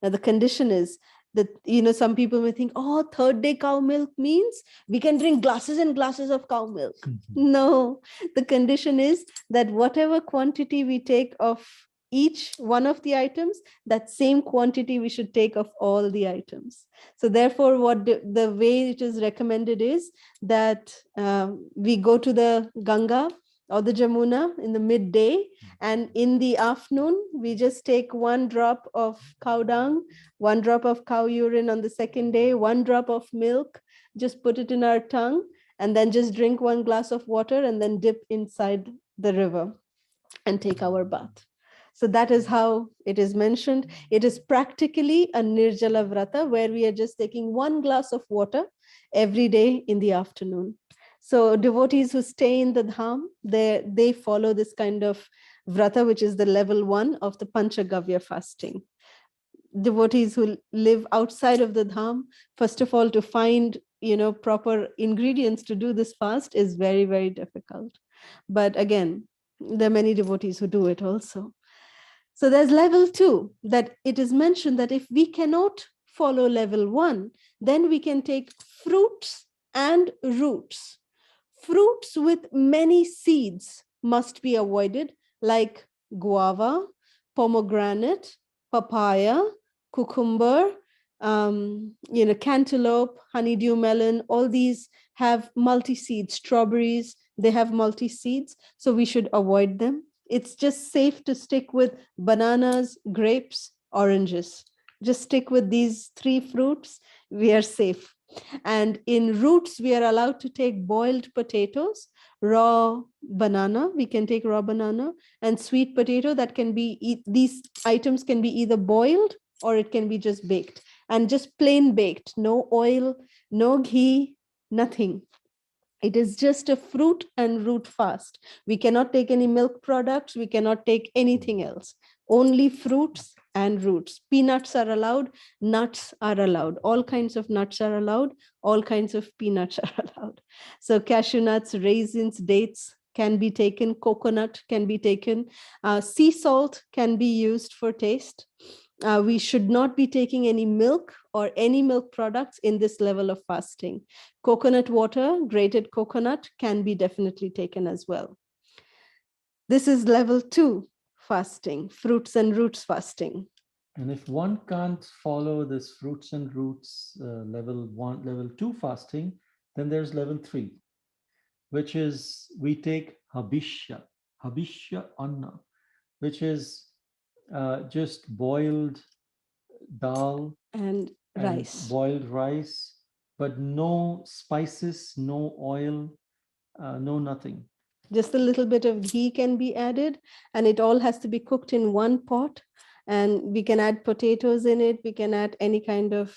Now the condition is that some people may think, oh, third day cow milk means we can drink glasses and glasses of cow milk. No, the condition is that whatever quantity we take of each one of the items, that same quantity we should take of all the items. So therefore, what the way it is recommended is that we go to the Ganga or the Jamuna in the midday, and in the afternoon, we just take 1 drop of cow dung, 1 drop of cow urine on the second day, 1 drop of milk, just put it in our tongue, and then just drink 1 glass of water and then dip inside the river and take our bath. So that is how it is mentioned. It is practically a Nirjala Vrata, where we are just taking 1 glass of water every day in the afternoon. So devotees who stay in the dham, they follow this kind of vrata, which is the level 1 of the Panchagavya fasting. Devotees who live outside of the dham, first of all, to find proper ingredients to do this fast is very, very difficult. But again, there are many devotees who do it also. So there's level 2, that it is mentioned that if we cannot follow level 1, then we can take fruits and roots. Fruits with many seeds must be avoided, like guava, pomegranate, papaya, cucumber, cantaloupe, honeydew melon. All these have multi-seeds. Strawberries, they have multi-seeds, so we should avoid them. It's just safe to stick with bananas, grapes, oranges. Just stick with these 3 fruits, we are safe. And in roots, we are allowed to take boiled potatoes, raw banana, we can take raw banana, and sweet potato. That can be, these items can be either boiled or it can be just baked, and just plain baked, no oil, no ghee, nothing. It is just a fruit and root fast. We cannot take any milk products. We cannot take anything else. Only fruits and roots. Peanuts are allowed. Nuts are allowed. All kinds of nuts are allowed. All kinds of peanuts are allowed. So cashew nuts, raisins, dates can be taken. Coconut can be taken. Sea salt can be used for taste. We should not be taking any milk or any milk products in this level of fasting. Coconut water, grated coconut, can be definitely taken as well. This is level 2 fasting, fruits and roots fasting. And if one can't follow this fruits and roots level 1, level 2 fasting, then there's level 3, which is we take habishya anna, which is just boiled dal and rice, boiled rice, but no spices, no oil, no nothing. Just a little bit of ghee can be added, and it all has to be cooked in one pot. And we can add potatoes in it. We can add any kind of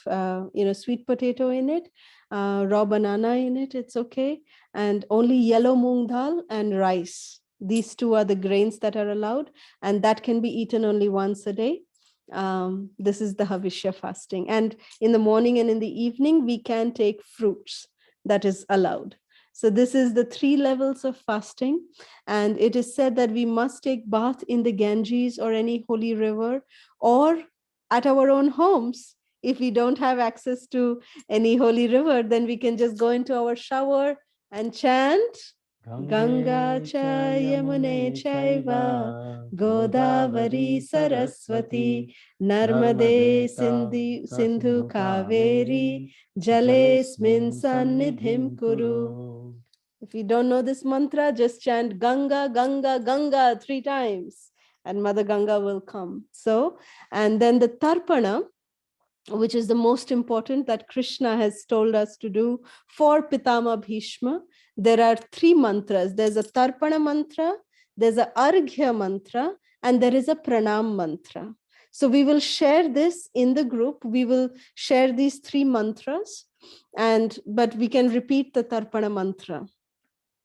sweet potato in it, raw banana in it. It's okay. And only yellow moong dal and rice. These 2 are the grains that are allowed, and that can be eaten only once a day. This is the Havishya fasting. And in the morning and in the evening, we can take fruits. That is allowed. So this is the 3 levels of fasting. And it is said that we must take bath in the Ganges or any holy river, or at our own homes. If we don't have access to any holy river, then we can just go into our shower and chant Ganga cha Yamune chaiva Godavari Saraswati Narmade Sindhu Kaveri Jalesmin Sannidhim Kuru. If you don't know this mantra, just chant Ganga, Ganga, Ganga 3 times, and Mother Ganga will come. So, and then the Tarpana, which is the most important that Krishna has told us to do for Pitama Bhishma. There are 3 mantras. There's a Tarpana mantra, there's a Arghya mantra, and there is a Pranam mantra. So we will share this in the group. We will share these 3 mantras, but we can repeat the Tarpana mantra.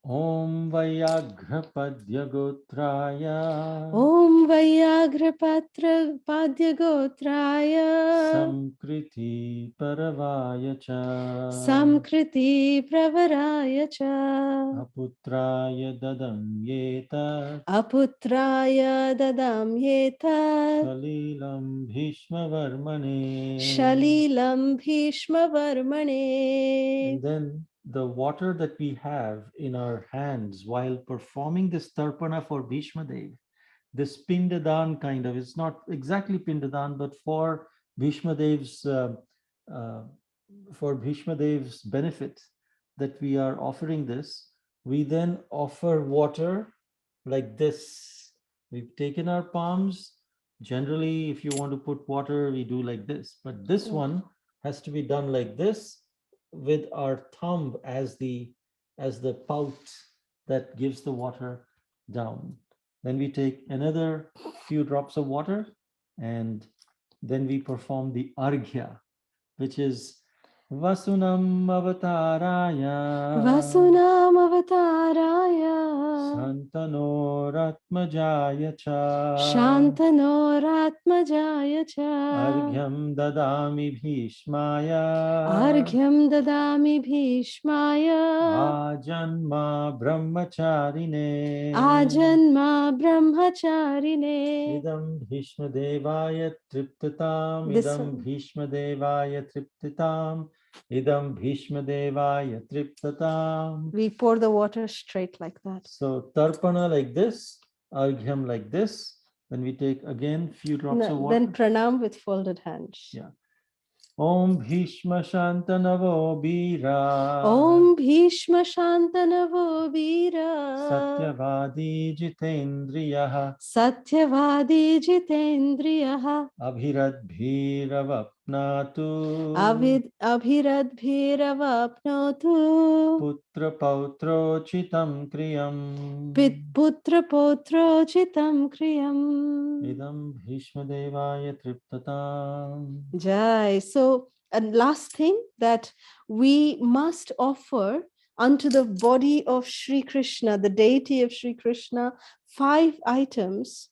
Om Vyaghrapadya Gotraya Om Vyaghrapadya Gotraya Samkriti Paravaya Cha Samkriti Pravaraya Cha Aputraya Dadam Yeta Aputraya Dadam Yeta Shalilam Bhishma Varmane. Shalilam Bhishma Varmane. And then the water that we have in our hands while performing this tarpana for Bhishma Dev, this Pindadan kind of, it's not exactly Pindadan, but for Bhishma Dev's uh, benefit, that we are offering this. We then offer water like this. We've taken our palms. Generally, if you want to put water, we do like this. But this one has to be done like this, with our thumb as the pout that gives the water down. Then we take another few drops of water, and then we perform the arghya, which is Vasunam Avataraya. Vasunam Avataraya. Santanoratmajaya cha. Shantanoratmajaya cha. Argyam dadami bhishmaya. Argyam dadami bhishmaya. Ajanma brahmacharine. Ajanma brahmacharine. Idam Bhishma Devaya Triptatam. This Idam one. Bhishma Devaya Triptatam. Idam Bhishma Devaya Triptatam. We pour the water straight like that. So Tarpana like this, Argyam like this. Then we take again few drops of water. Then pranam with folded hands. Yeah. Om Bhishma Shantanavo Bira. Om Bhishma Shantanavo Bira. Satyavadi Jitendriyaha. Satyavadi Jitendriyaha. Abhiradbhiravapnatu. Abhiradbhiravapnotu. Putra Pautrochitam Kriyam. Putra Potrochitam Kriyam. Idam Bhishma Devaya Triptatam. Jai. So, and last thing that we must offer unto the body of Sri Krishna, the deity of Sri Krishna, 5 items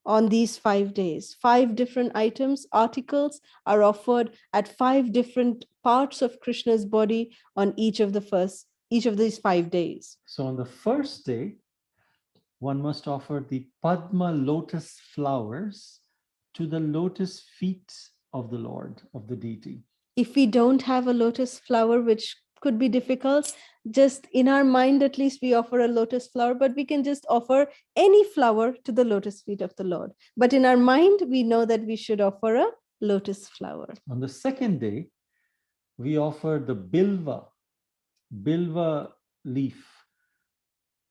on these 5 days. 5 different items, articles are offered at 5 different parts of Krishna's body on each of these 5 days. So on the first day, one must offer the Padma lotus flowers to the lotus feet of the Lord, of the deity. If we don't have a lotus flower, which could be difficult, just in our mind, at least we offer a lotus flower, but we can just offer any flower to the lotus feet of the Lord. But in our mind, we know that we should offer a lotus flower. On the second day, we offer the bilva leaf,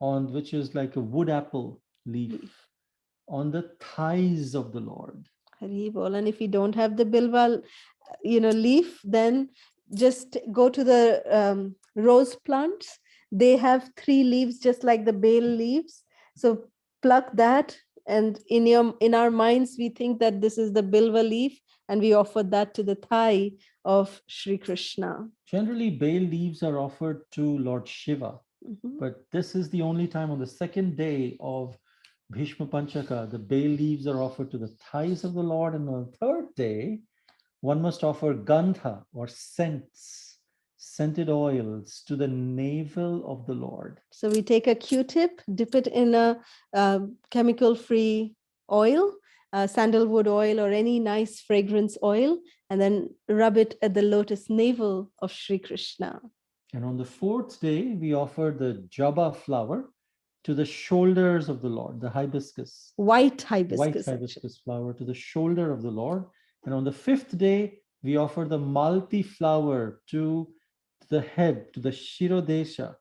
which is like a wood apple leaf, on the thighs of the Lord. Hari Bol. And if you don't have the bilva, leaf, then just go to the rose plants. They have 3 leaves, just like the bael leaves. So pluck that, and in our minds, we think that this is the bilva leaf, and we offer that to the thigh of Sri Krishna. Generally, bael leaves are offered to Lord Shiva, but this is the only time on the second day of Bhishma Pancaka, the bael leaves are offered to the thighs of the Lord, and on the third day, one must offer gandha or scented oils to the navel of the Lord. So we take a Q-tip, dip it in a chemical-free oil, sandalwood oil or any nice fragrance oil, and then rub it at the lotus navel of Sri Krishna. And on the fourth day, we offer the Japa flower to the shoulders of the Lord, the hibiscus. White hibiscus flower to the shoulder of the Lord. And on the fifth day, we offer the Malti flower to the head, to the Shirodesha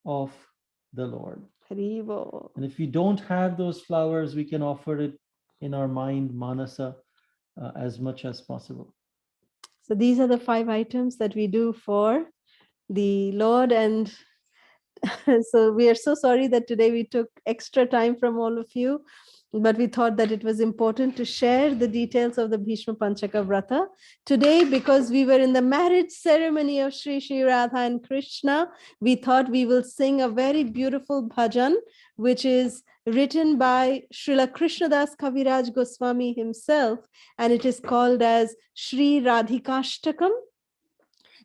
of the Lord. Haribo. And if we don't have those flowers, we can offer it in our mind, manasa, as much as possible. So these are the 5 items that we do for the Lord. And so we are so sorry that today we took extra time from all of you, but we thought that it was important to share the details of the Bhishma Pancaka Vrata today, because we were in the marriage ceremony of Sri Radha and Krishna. We thought we will sing a very beautiful bhajan, which is written by Srila Krishnadas Kaviraj Goswami himself, and it is called as Sri Radhikashtakam.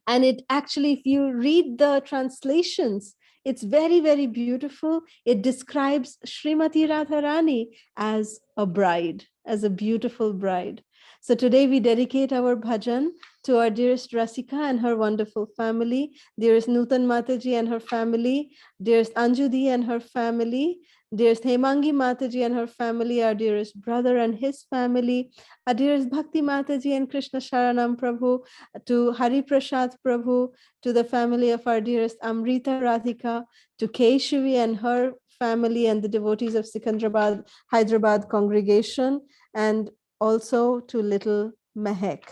And it actually, if you read the translations, it's very, very beautiful. It describes Srimati Radharani as a bride, as a beautiful bride. So today we dedicate our bhajan to our dearest Rasika and her wonderful family, dearest Nutan Mataji and her family, dearest Anjudi and her family, dearest Hemangi Mataji and her family, our dearest brother and his family, our dearest Bhakti Mataji and Krishna Sharanam Prabhu, to Hari Prasad Prabhu, to the family of our dearest Amrita Radhika, to Keshavi and her family and the devotees of Sikandrabad, Hyderabad congregation, and also to little Mehek.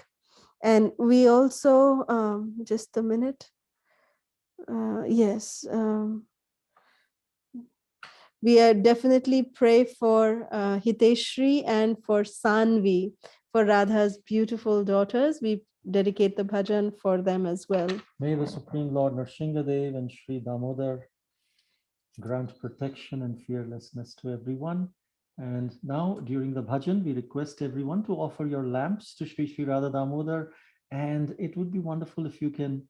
And we also, just a minute. Yes. We are definitely pray for Hiteshri and for Sanvi, for Radha's beautiful daughters. We dedicate the bhajan for them as well. May the Supreme Lord Nrsingadev and Sri Damodar grant protection and fearlessness to everyone. And now during the bhajan, we request everyone to offer your lamps to Sri Sri Radha Damodar. And it would be wonderful if you can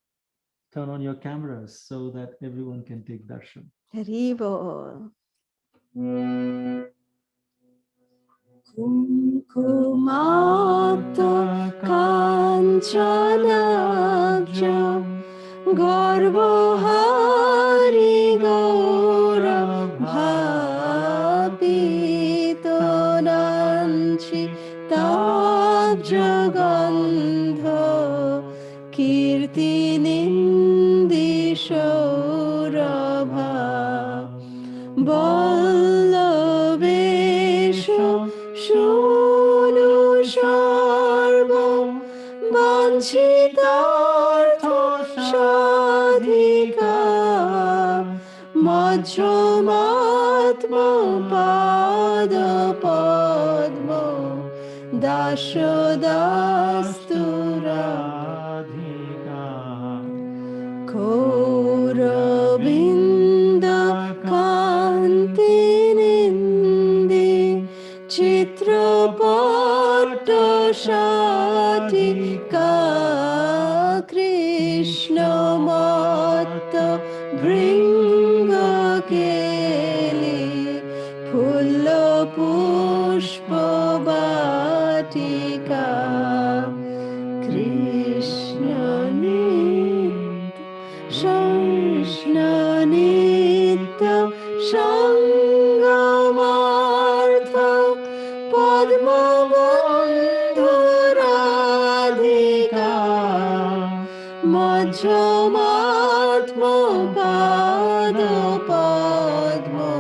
turn on your cameras so that everyone can take darshan. Haribo. Kumkumata kanchanabja Garbhari Gaura Bhapitonanchi Tabjagandha Kirti Nindi Shaurabha Ballavesha Shunu Sharva Vanchitartha Shadhika Majramatma Pada Padma Dashadastura Koravinda Kantinindi Chitrapata Shatika Krishna Mata Bringa Keli Pulla Pushpa Vatika Krishna Nitya Shangamartha Padma Radhika Majramatma Pada Padma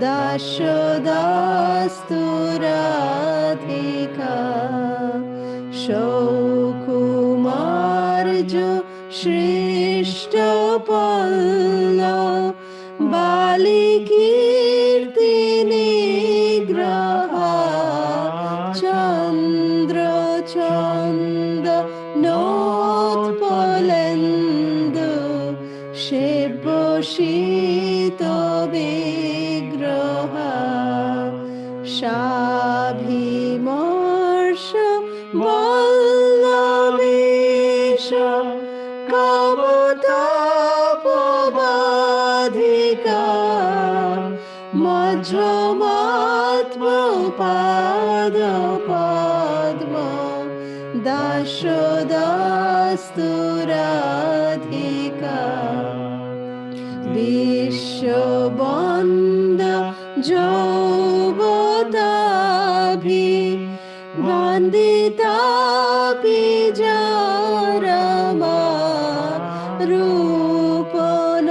Dashadastu Radhika Shaukumarja Shrishta Palla Balikirti Nigraha Chandra Chanda Notpalendu Shibashita Vigraha Shabhimarsha Ballavesha Kamatapabadhika Majramatma Pada Padma Dashadastu Radhika Vishabanda Jovadabhi Vanditapi Jarama Rupanapa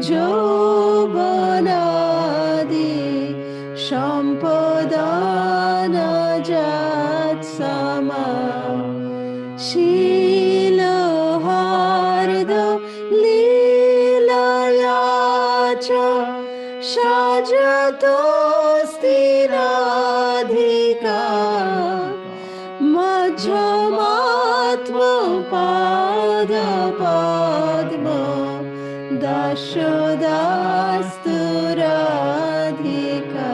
Jovanadi Shampadana Jatsama Shila Harda Lila Yacha Shajatosti Radhika Majramatma Pada Padma Dashadastu Radhika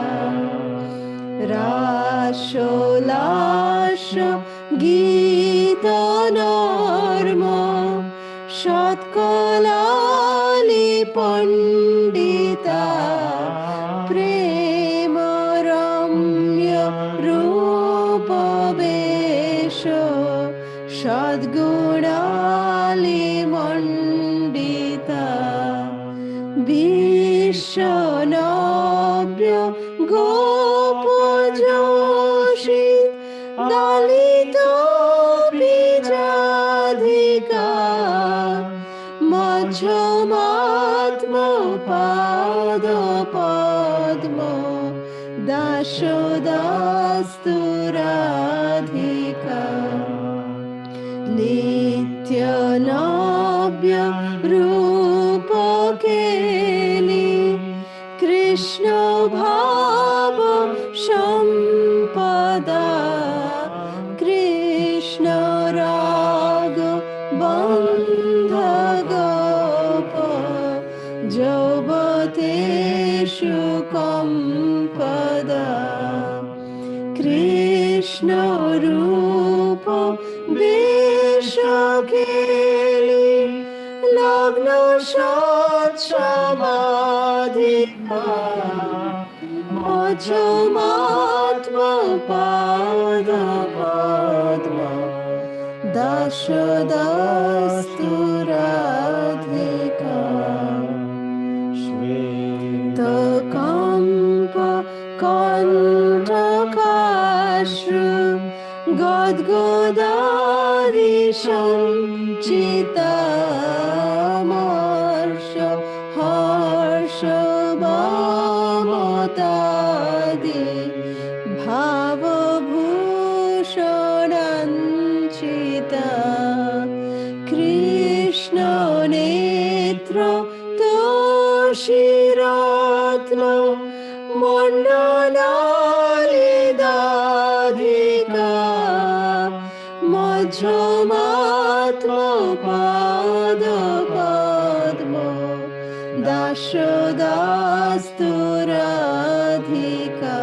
Rasholasha Gita Narma Shatkalali Pandita Prema Ramya Rupa Vesha Shadgunali Mandita Vishana dalitopi radhika majhamatma pada padma dashodastu radhika nityanabhya rupa keli Krishna bhava sampada Krishna raga bandha gopa javateshu kampada Krishna rupa vishakeli lagna shat samadhika majhamatma pada padma dashodastu radhika shvetakampa kantakashru gadgadari sanchita marsha harsha bhamatadi bhava bhushananchita Krishna netra toshiratna mandalidadhika majhamatma pada padma dashodastu radhika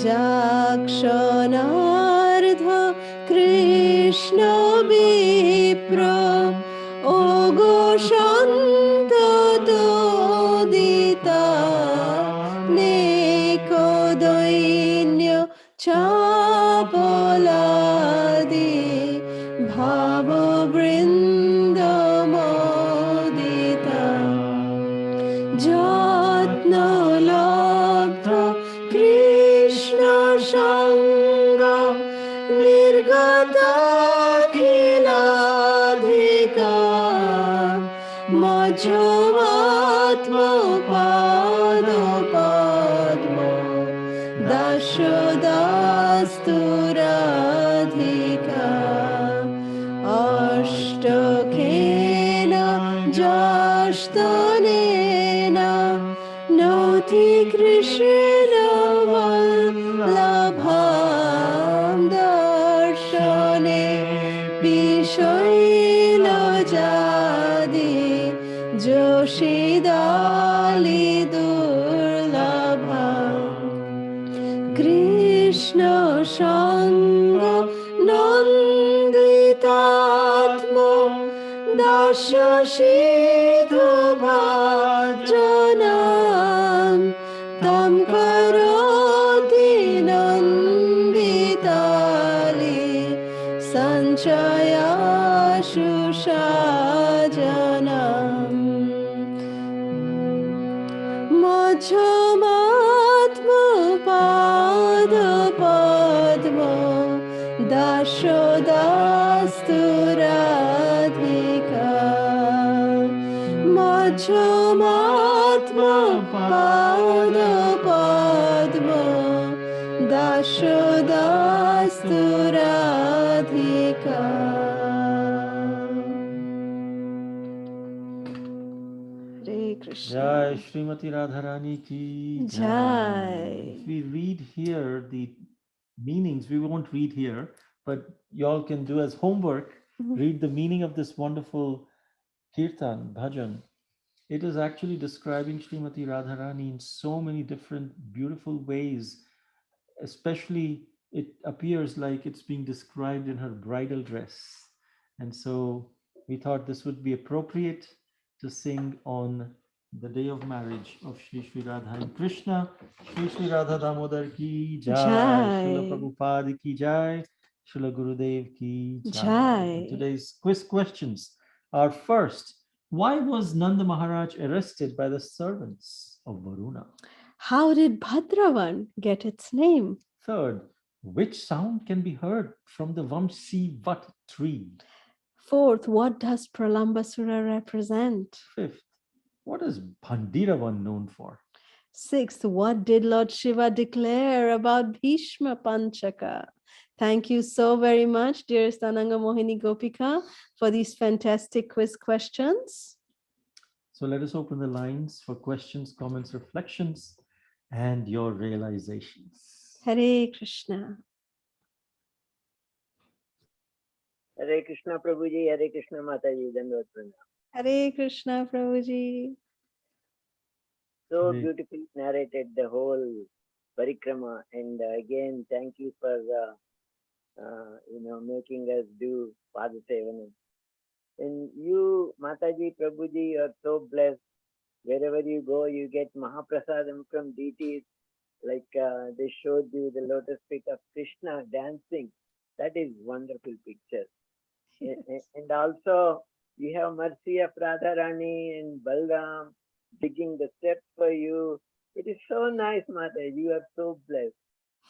jakshanardha Krishna vipra ogoshanta todita nekodainya chapaladi bhava vrinda modita jatna labdha Krishna sanga nirgata khiladhika majhamatma pada padma dashodastu radhika ashtakena jastanena noti Krishna vallabham darshane pishaila jadi joshidali durlabham Krishna Shanga Nanditatma Dasha Shidhu Bhajanam Tam Karoti Nanditali Sanchaya Shushajanam Majhamatma pada padma dashodastu radhika majhamatma pada padma dashodastu radhika. Hare Krishna. Jai Srimati Radharani ki Jai. If we read here the meanings, we won't read here, but y'all can do as homework, read the meaning of this wonderful kirtan, bhajan. It is actually describing Srimati Radharani in so many different beautiful ways. Especially, it appears like it's being described in her bridal dress. And so we thought this would be appropriate to sing on the day of marriage of Shri Shri Radha and Krishna. Shri Shri Radha Damodar ki jai, Srila Jai. Prabhupada ki jai, Srila Gurudev ki jai. Jai. Today's quiz questions are: first, why was Nanda Maharaj arrested by the servants of Varuna? How did Bhadravan get its name? Third, Which sound can be heard from the Vamsivat tree? Fourth, what does Pralambasura represent? Fifth, what is Bhandiravan known for? Sixth, what did Lord Shiva declare about Bhishma Pancaka? Thank you so very much, dearest Ananga Mohini Gopika, for these fantastic quiz questions. So let us open the lines for questions, comments, reflections, and your realizations. Hare Krishna. Hare Krishna Prabhuji, Hare Krishna Mataji, Dandavat Pranam. Hare Krishna Prabhuji. So Hare- beautifully narrated the whole parikrama, and again, thank you for making us do Padasevanam. And you, Mataji, Prabhuji, you are so blessed. Wherever you go, you get Mahaprasadam from deities. Like they showed you the lotus feet of Krishna dancing. That is wonderful picture. And also, you have mercy of Radharani and Balram digging the steps for you. It is so nice, Mata. You are so blessed.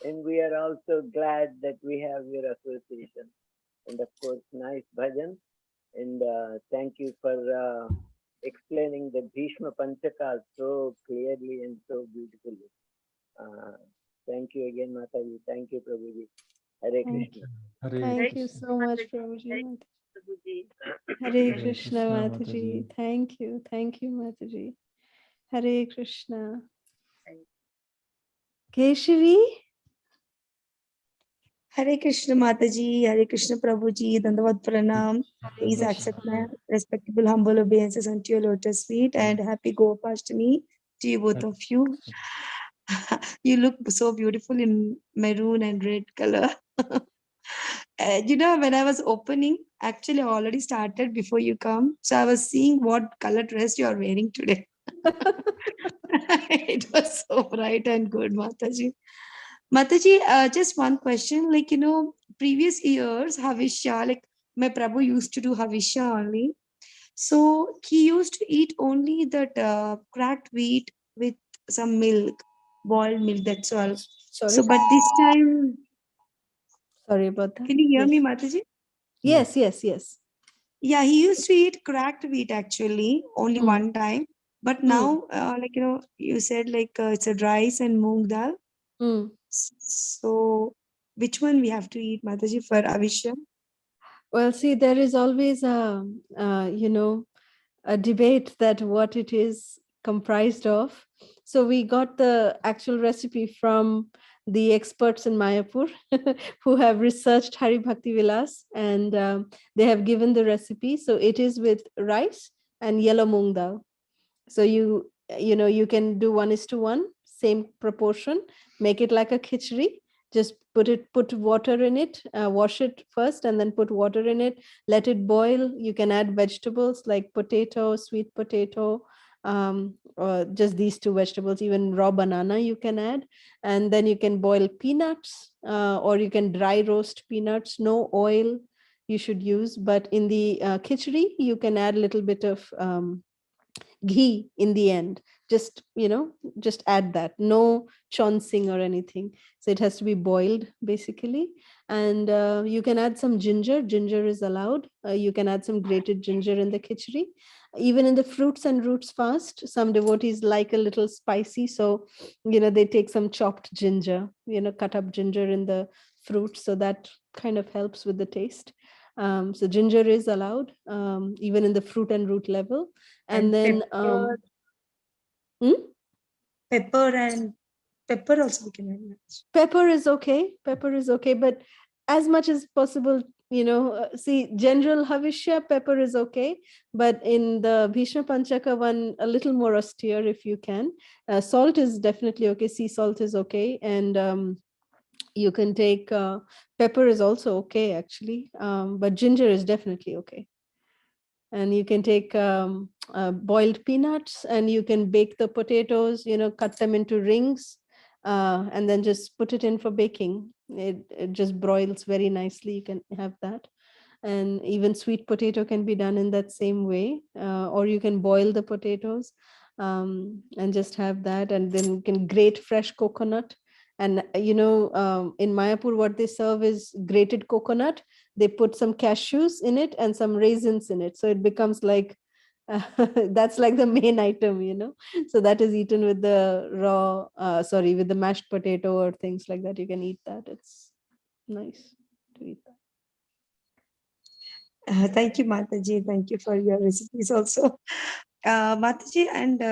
And we are also glad that we have your association. And of course, nice bhajan. And thank you for explaining the Bhishma Pancaka so clearly and so beautifully. Thank you again, Mataji. Thank you, Prabhuji. Hare Thank Krishna. Hare Thank Krishna. you so much, Prabhuji. Prabhuji. Hare Hare Krishna, Krishna, Mataji. Mataji. Thank you. Thank you, Mataji. Hare Krishna. Keshavi? Hare Krishna Mataji, Hare Krishna Prabhuji, Dandavat Pranam. Please Hare accept my respectable humble obeisances unto your lotus feet and happy Gopashtami to you both of you. You look so beautiful in maroon and red color. When I was opening, actually I already started before you come. So I was seeing what color dress you are wearing today. It was so bright and good, Mataji. Mataji, just one question. Previous years, Havisha, like my Prabhu used to do Havisha only. So he used to eat only that cracked wheat with some milk, boiled milk, that's all. Sorry. So, but this time, Sorry about that. can you hear Yes. me, Mataji? Yes. Yeah, he used to eat cracked wheat actually, only Mm. one time. But now, you said it's a rice and moong dal. Mm. So, which one we have to eat, Mataji, for Avisha? Well, see, there is always a debate that what it is comprised of. So we got the actual recipe from the experts in Mayapur who have researched Hari Bhakti Vilas, and they have given the recipe. So it is with rice and yellow moong dal. So you can do 1:1, same proportion, make it like a khichdi. Just put water in it, wash it first and then put water in it, let it boil. You can add vegetables like potato, sweet potato, or just these two vegetables. Even raw banana you can add, and then you can boil peanuts, or you can dry roast peanuts. No oil you should use, but in the khichdi you can add a little bit of ghee in the end. Just add that, no chancing or anything. So it has to be boiled basically. And you can add some ginger is allowed. You can add some grated ginger in the khichdi. Even in the fruits and roots fast, some devotees like a little spicy, so they take some chopped ginger, cut up ginger in the fruit, so that kind of helps with the taste. So ginger is allowed, even in the fruit and root level. And then Pepper also we can add. pepper is okay, but as much as possible, see, general Havishya, pepper is okay, but in the Bhishma Panchaka one, a little more austere if you can. Salt is definitely okay, sea salt is okay, and you can take pepper is also okay actually, but ginger is definitely okay. And you can take boiled peanuts, and you can bake the potatoes, cut them into rings, and then just put it in for baking. It just broils very nicely. You can have that. And even sweet potato can be done in that same way, or you can boil the potatoes and just have that. And then you can grate fresh coconut And in Mayapur, what they serve is grated coconut. They put some cashews in it and some raisins in it. So it becomes like, that's like the main item, So that is eaten with the with the mashed potato or things like that. You can eat that. It's nice to eat that. Thank you, Mataji. Thank you for your recipes also. Mataji, and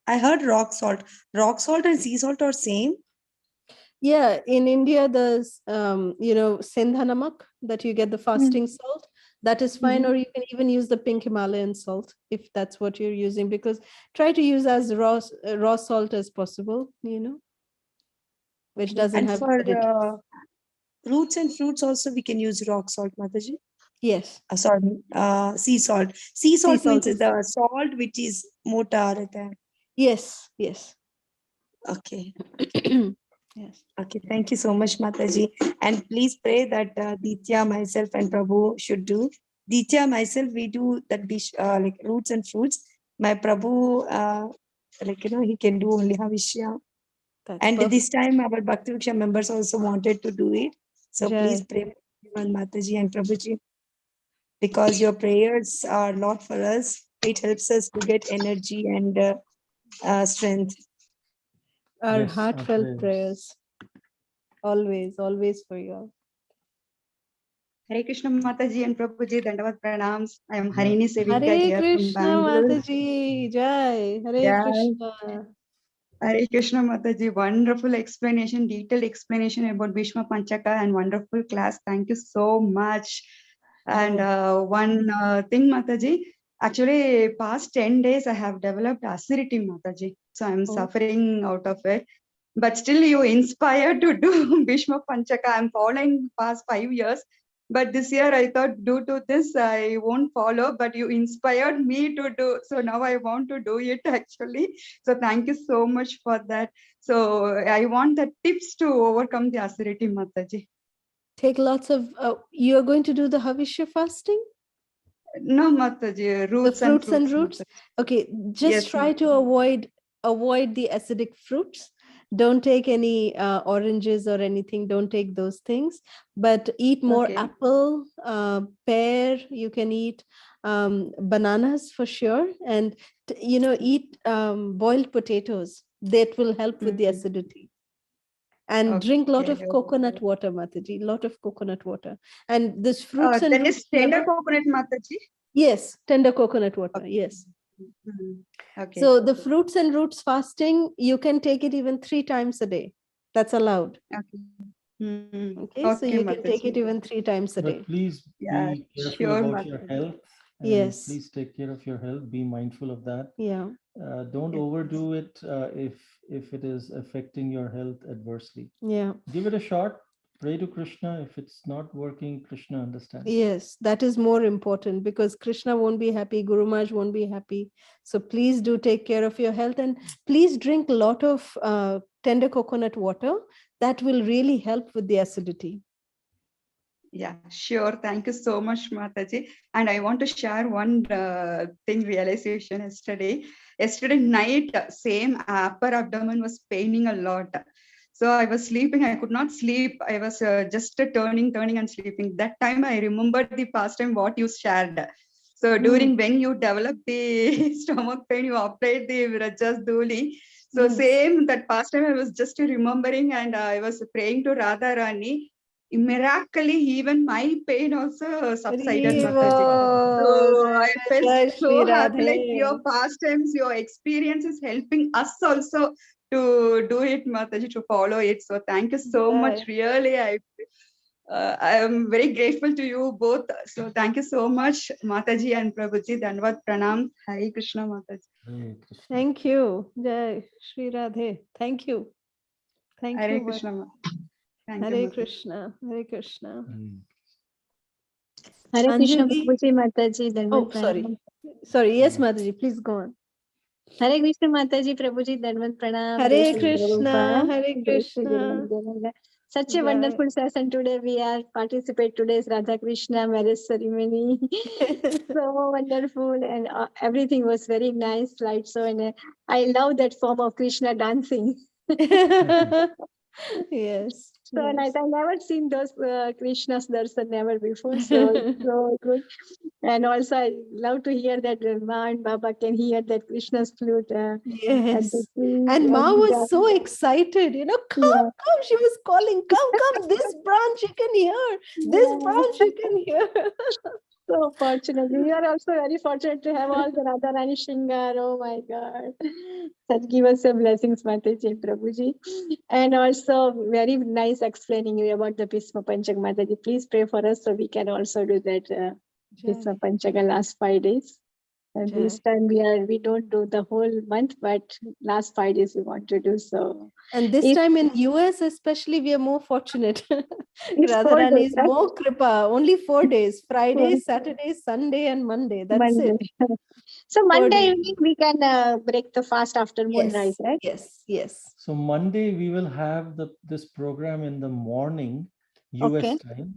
I heard rock salt. Rock salt and sea salt are same. Yeah, in India, there's Sindha namak that you get the fasting salt. That is fine, or you can even use the pink Himalayan salt if that's what you're using. Because try to use as raw salt as possible, which doesn't And have for additives. roots and fruits also we can use rock salt, Mataji. Yes. Sorry, sea salt. Sea salt Sea means salt is the salt which is mota rehta hai. yes. Okay. Yes. Okay. Thank you so much, Mataji. And please pray that Ditya, myself, and Prabhu should do. Ditya, myself, we do that dish like roots and fruits. My Prabhu, he can do only Havishya. That's And perfect. this time, our Bhakti Vriksha members also wanted to do it. So Jai. please pray for everyone, Mataji and Prabhuji, because your prayers are a lot for us. It helps us to get energy and strength. Our Yes, our heartfelt prayers. Always for you all. Hare Krishna Mataji and Prabhuji, Dandavat Pranams. I am Yeah. Harini Sevika Hare here from Krishna Bangalore. Mataji, Jai. Hare Yeah. Krishna. Hare Krishna Mataji, wonderful explanation, detailed explanation about Bhishma Pancaka and wonderful class. Thank you so much. And one thing, Mataji, actually past 10 days I have developed acidity, Mataji. So I'm suffering out of it. But still you inspired to do Bhishma Pancaka. I'm following past 5 years. But this year I thought due to this I won't follow, but you inspired me to do. So now I want to do it actually. So thank you so much for that. So I want the tips to overcome the acidity, Mataji. Take lots of, you are going to do the Havishya fasting? No, Mataji, roots the fruits and and roots. Mataji. Okay, just Yes, try to avoid the acidic fruits. Don't take any oranges or anything. Don't take those things, but eat more apple, pear. You can eat bananas for sure, and eat boiled potatoes. That will help with the acidity. And drink a lot of coconut water, Mataji. Lot of coconut water. And this fruits and that roots. is tender coconut, Mataji. Yes, tender coconut water. Yes. Okay. So the fruits and roots fasting, you can take it even 3 times a day. That's allowed. Okay, so you can take it even 3 times a day. But please be careful about your health. And yes. Please take care of your health. Be mindful of that. Yeah. Don't overdo it if it is affecting your health adversely. Yeah. Give it a shot. Pray to Krishna. If it's not working, Krishna understands. Yes, that is more important because Krishna won't be happy, Guru Maharaj won't be happy. So please do take care of your health and please drink a lot of tender coconut water. That will really help with the acidity. Yeah, sure. Thank you so much, Mataji. And I want to share one thing realization yesterday. Yesterday night, same upper abdomen was paining a lot. So I was sleeping. I could not sleep. I was just turning and sleeping. That time I remembered the past time what you shared. So during when you developed the stomach pain, you applied the Vraja's Dhuli. So same that past time I was just remembering and I was praying to Radha Rani. Miraculously, even my pain also subsided, Mataji. So I felt so happy, like your pastimes, your experience is helping us also to do it, Mataji, to follow it. So thank you so much. Really, I am very grateful to you both. So thank you so much, Mataji and Prabhuji. Dandavat Pranam. Hare Krishna, Mataji. Hare Krishna. Thank you. Jai Shri Radhe. Thank you. Thank Hare you. Krishna. Thank Hare you, Krishna. Hare Krishna. Hare Krishna, Anjali? Prabhuji, Mataji. Oh, sorry. Sorry. Yes, Mataji, please go on. Hare Krishna, Mataji, Prabhuji, Dandavat Pranam. Hare Krishna, Hare Krishna. Such a wonderful session today. We are participate today's Radha Krishna marriage ceremony. So wonderful, and everything was very nice, light. So, and I love that form of Krishna dancing. Yes. So nice. Yes. I never seen those Krishna's darshan never before. So it's so good. And also I love to hear that Ma and Baba can hear that Krishna's flute at the Yes. tree. And Ma And, was so excited, come, yeah. come. She was calling, come, this branch you can hear. This Yeah. branch you can hear. So fortunate. We are also very fortunate to have all the Radha Rani Shringar. Oh my God. Such give us some blessings, Mataji, Prabhuji. And also very nice explaining you about the Bhishma Pancaka, Mataji. Please pray for us so we can also do that Bhishma Jai, Pancaka last 5 days. And Jai. this time we don't do the whole month, but last 5 days we want to do so. And this If time in US especially, we are more fortunate. it's 4 Radharani days, is right? more kripa. Only 4 days. Friday, 4 Saturday, Sunday and Monday. That's Monday. it. So 4 Monday days. evening we can break the fast after moonrise, Yes, right? yes, yes. So Monday we will have this program in the morning, US Okay. time,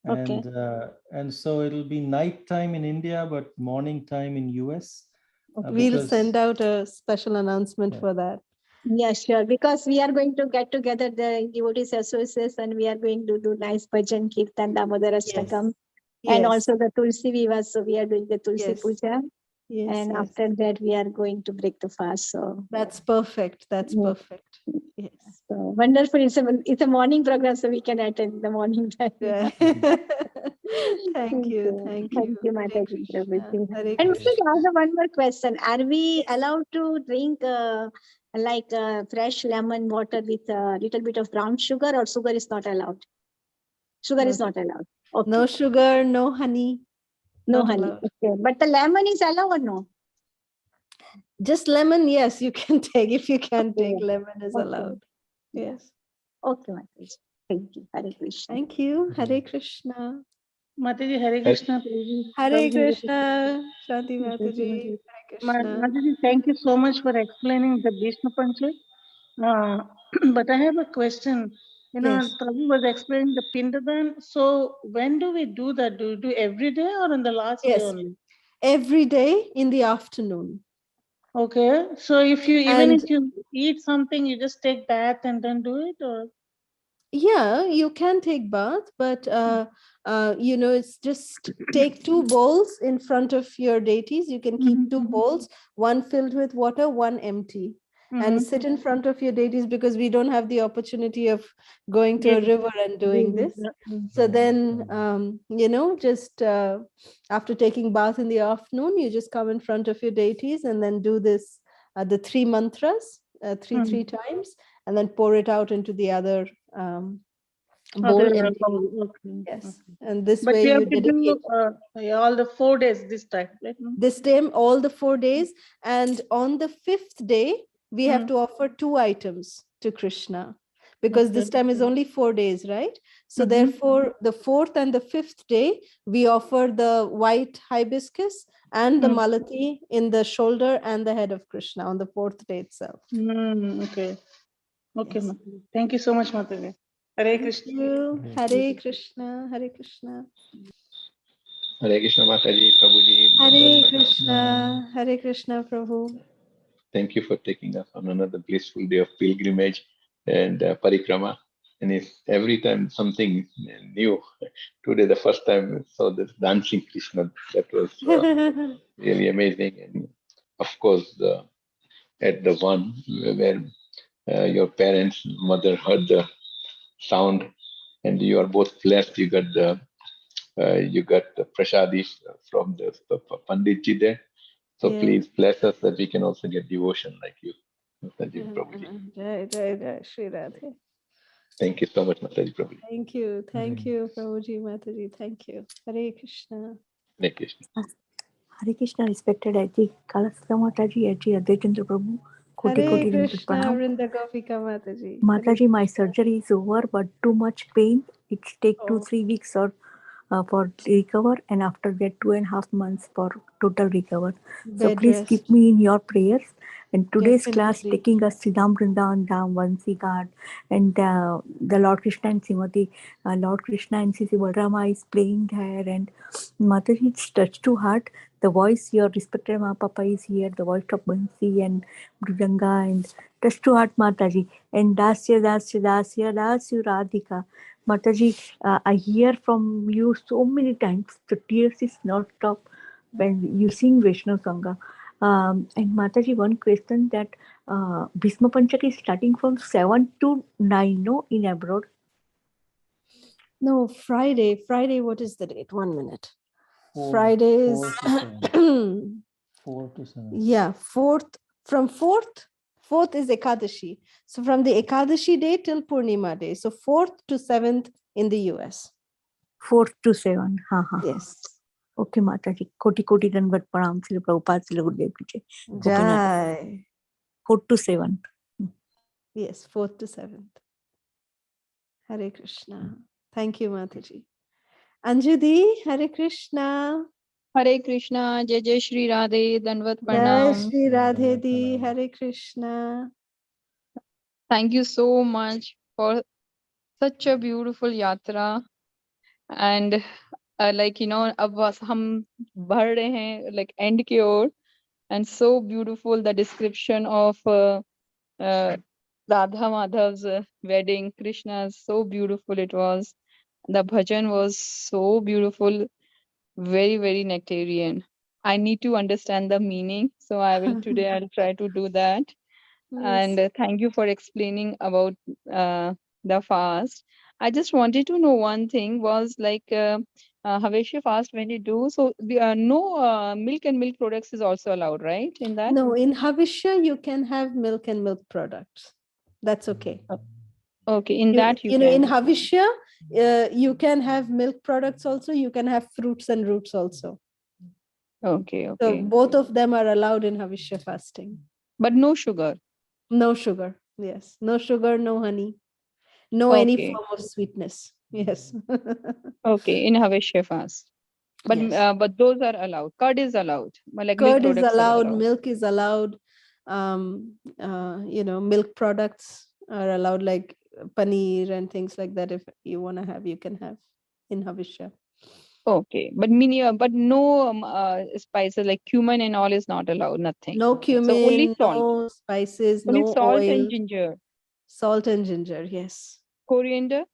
Okay. and so it'll be night time in India, but morning time in US. Okay. We'll Because send out a special announcement Yeah. for that. Yeah, sure. Because we are going to get together the devotees associates and we are going to do nice bhajan, kirtan, Damodar Ashtakam, and Yes, also the Tulsi Viva. So we are doing the Tulsi yes, Puja. yes, And yes. after that, we are going to break the fast. So, That's perfect. That's yeah. perfect. Yes. So wonderful. It's a morning program, so we can attend the morning time. Yeah. Thank you. Thank Thank you. you, Hare Mataji. Krishna. Prabhuji. Hare And Krishna. I have one more question. Are we Yes. allowed to drink fresh lemon water with a little bit of brown sugar, or sugar is not allowed? Sugar No, is not allowed. Okay. no sugar, no honey, No not honey. allowed. Okay. But the lemon is allowed or no? Just lemon, yes, you can take. If you can take, Okay. lemon is Okay. allowed. Yeah. Yes. Okay, Mataji. Thank you. Hare Krishna. Thank you. Hare Krishna. Mataji, Hare Krishna. Prabhuji. Hare Prabhuji, Hare Krishna. Shanti Krishna. Thank you, Mataji. Mataji. Hare Krishna. Mataji, thank you so much for explaining the Bhishma Panchak. But I have a question. Yes. Prabhu was explaining the Pindadan. So when do we do that? Do we do every day or on the last day Yes. only? Every day in the afternoon. Okay. So if you even And if you eat something, you just take bath and then do it, or yeah, you can take bath, but it's just take 2 bowls in front of your deities. You can keep 2 bowls, one filled with water, one empty, and sit in front of your deities, because we don't have the opportunity of going to a river and doing this. So then, just after taking bath in the afternoon, you just come in front of your deities and then do this, the 3 mantras, three times, and then pour it out into the other bowl. Empty bowl. Okay. Yes, and this But way we you have to dedicate. do all the 4 days this time, right? This time, all the 4 days, and on the 5th day, we have to offer 2 items to Krishna, because this time is only 4 days, right? So therefore, the 4th and the 5th day, we offer the white hibiscus and the malati in the shoulder and the head of Krishna on the 4th day itself. Okay. Okay, Yes. Mataji. Thank you so much, Mataji. Hare Thank Krishna. you. Hare Krishna. Hare Krishna. Hare Krishna Mataji, Prabhuji. Hare Krishna. Hare Krishna, Prabhu. Thank you for taking us on another blissful day of pilgrimage and parikrama. And it's every time something new. Today, the first time I saw this dancing Krishna. That was really amazing. And of course, at the one where your parents, mother heard the sound, and you are both blessed. You got the prasadi from the Panditji there. So Yeah. please bless us that we can also get devotion like you, Mataji Prabhuji. Jai, jai, jai, Shri Radhe. Thank you so much, Mataji Prabhuji. Thank you. Thank you, Prabhuji, Mataji. Thank you. Hare Krishna. Hare Krishna. Hare Krishna, respected Aji Kalasya Mataji, Aji Advaitendra Prabhu, Koti Hare Koti Rindu Krishna, Pranam. Vrinda Gopika Mataji. Mataji, my surgery is over, but too much pain. It take Oh. 2-3 weeks or for recover, and after that 2.5 months for total recover. So Bed please rest. keep me in your prayers. And today's class Definitely. taking us to Dham Vrindavan, Dham, Ghat, and the Lord Krishna and Srimati Lord Krishna and Sisi Balrama is playing there, and Mataji, it's touched to heart. The voice, your respected Ma Papa is here, the voice of Bansi and Mridanga and Touch to heart, Mataji. And Dasya, Dasya, Dasya, Dasya, Radhika. Mataji, I hear from you so many times. The tears is not stop when you sing Vaishnav Sangha. And Mataji, one question that Bhishma Panchaka is starting from 7 to 9, no, in abroad. No, Friday. Friday, what is the date? 1 minute. Four- Friday is 4 to 7. yeah, 4th. From 4th is Ekadashi. So from the Ekadashi day till Purnima day. So 4th to 7th in the US. 4 to 7. Yes. Okay, Mataji. Koti Koti Danvat Pranam Srila Prabhupada Srila Gurudev Ki Jai. Jai. 4 to 7. Yes, 4th to 7th. Hare Krishna. Thank you, Mataji. Anjudi, Hare Krishna. Hare Krishna, Jai Jai Shri Radhe, Danvat Jai Pranam. Shri Radhe Di, Hare Krishna. Thank you so much for such a beautiful yatra. And like, you know, अब बस हम बढ़ रहे हैं like end की ओर. And so beautiful the description of Radha Madhav's wedding. Krishna's, so beautiful it was. The bhajan was so beautiful, very, very nectarian. I need to understand the meaning. So today I'll try to do that. Yes. And thank you for explaining about the fast. I just wanted to know one thing was like Haveshya fast when you do, so no milk and milk products is also allowed, right? In that? No, in Havishya, you can have milk and milk products. That's okay. Okay, in that you know, in can. Havishya, you can have milk products also. You can have fruits and roots also. Okay, So okay. both of them are allowed in Havishya fasting. But no sugar. No sugar. Yes. No sugar, no honey. No any Okay. form of sweetness. Yes. Okay, in Haveshya fast. But Yes. but those are allowed. Curd is allowed. Like Curd milk is products are allowed, allowed. milk is allowed. You know, milk products are allowed, like paneer and things like that. If you want to have, you can have in Havishya. Okay, but but no spices like cumin and all is not allowed. Nothing. No So only cumin, salt. no spices, Only no salt oil. and ginger. Salt and ginger, yes. Coriander?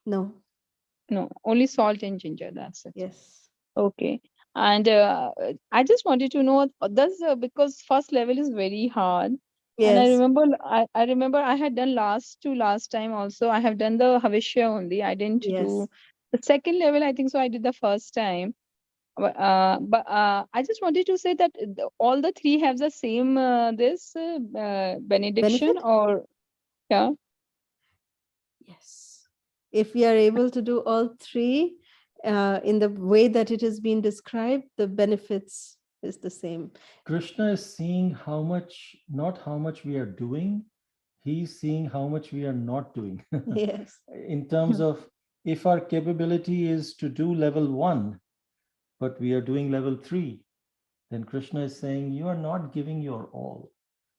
No. No, only salt and ginger. That's it. Yes. Okay. And I just wanted to know, does because first level is very hard. And I Yes. remember, I remember I had done last time also. I have done the Havishya only. I didn't do Yes. the second level. I think so. I did the first time. But I just wanted to say that all the three have the same benediction, Benefit? or yeah. Yes. If we are able to do all three in the way that it has been described, the benefits is the same. Krishna is seeing how much, not how much we are doing, he's seeing how much we are not doing. Yes. In terms of, if our capability is to do level 1, but we are doing level 3, then Krishna is saying, you are not giving your all.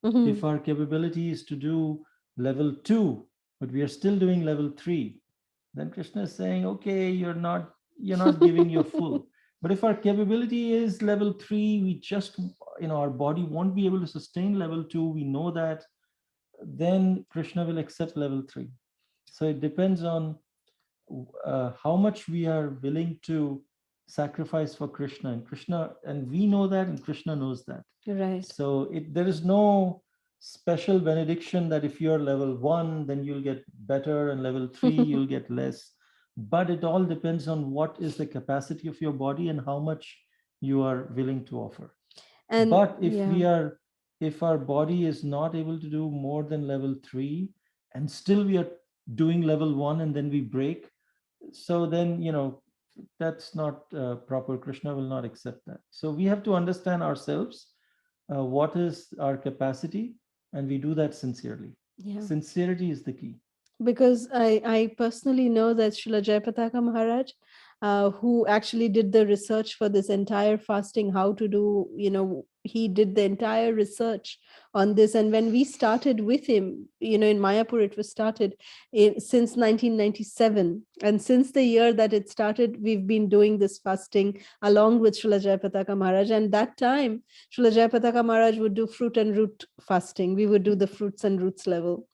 Mhm. If our capability is to do level 2, but we are still doing level 3, then Krishna is saying, okay, you're not giving your full. But if our capability is level 3, we just, our body won't be able to sustain level 2, we know that, then Krishna will accept level 3. So it depends on how much we are willing to sacrifice for Krishna, and we know that, and Krishna knows that. Right. So there is no special benediction that if you're level 1, then you'll get better, and level 3, you'll get less. But it all depends on what is the capacity of your body and how much you are willing to offer. And but if our body is not able to do more than level 3, and still we are doing level 1 and then we break, so then that's not proper. Krishna will not accept that. So we have to understand ourselves, what is our capacity, and we do that sincerely. Yeah. Sincerity is the key. Because I personally know that Srila Jayapataka Maharaj, who actually did the research for this entire fasting, how to do, he did the entire research on this. And when we started with him, in Mayapur, it was started since 1997. And since the year that it started, we've been doing this fasting along with Srila Jayapataka Maharaj. And that time, Srila Jayapataka Maharaj would do fruit and root fasting. We would do the fruits and roots level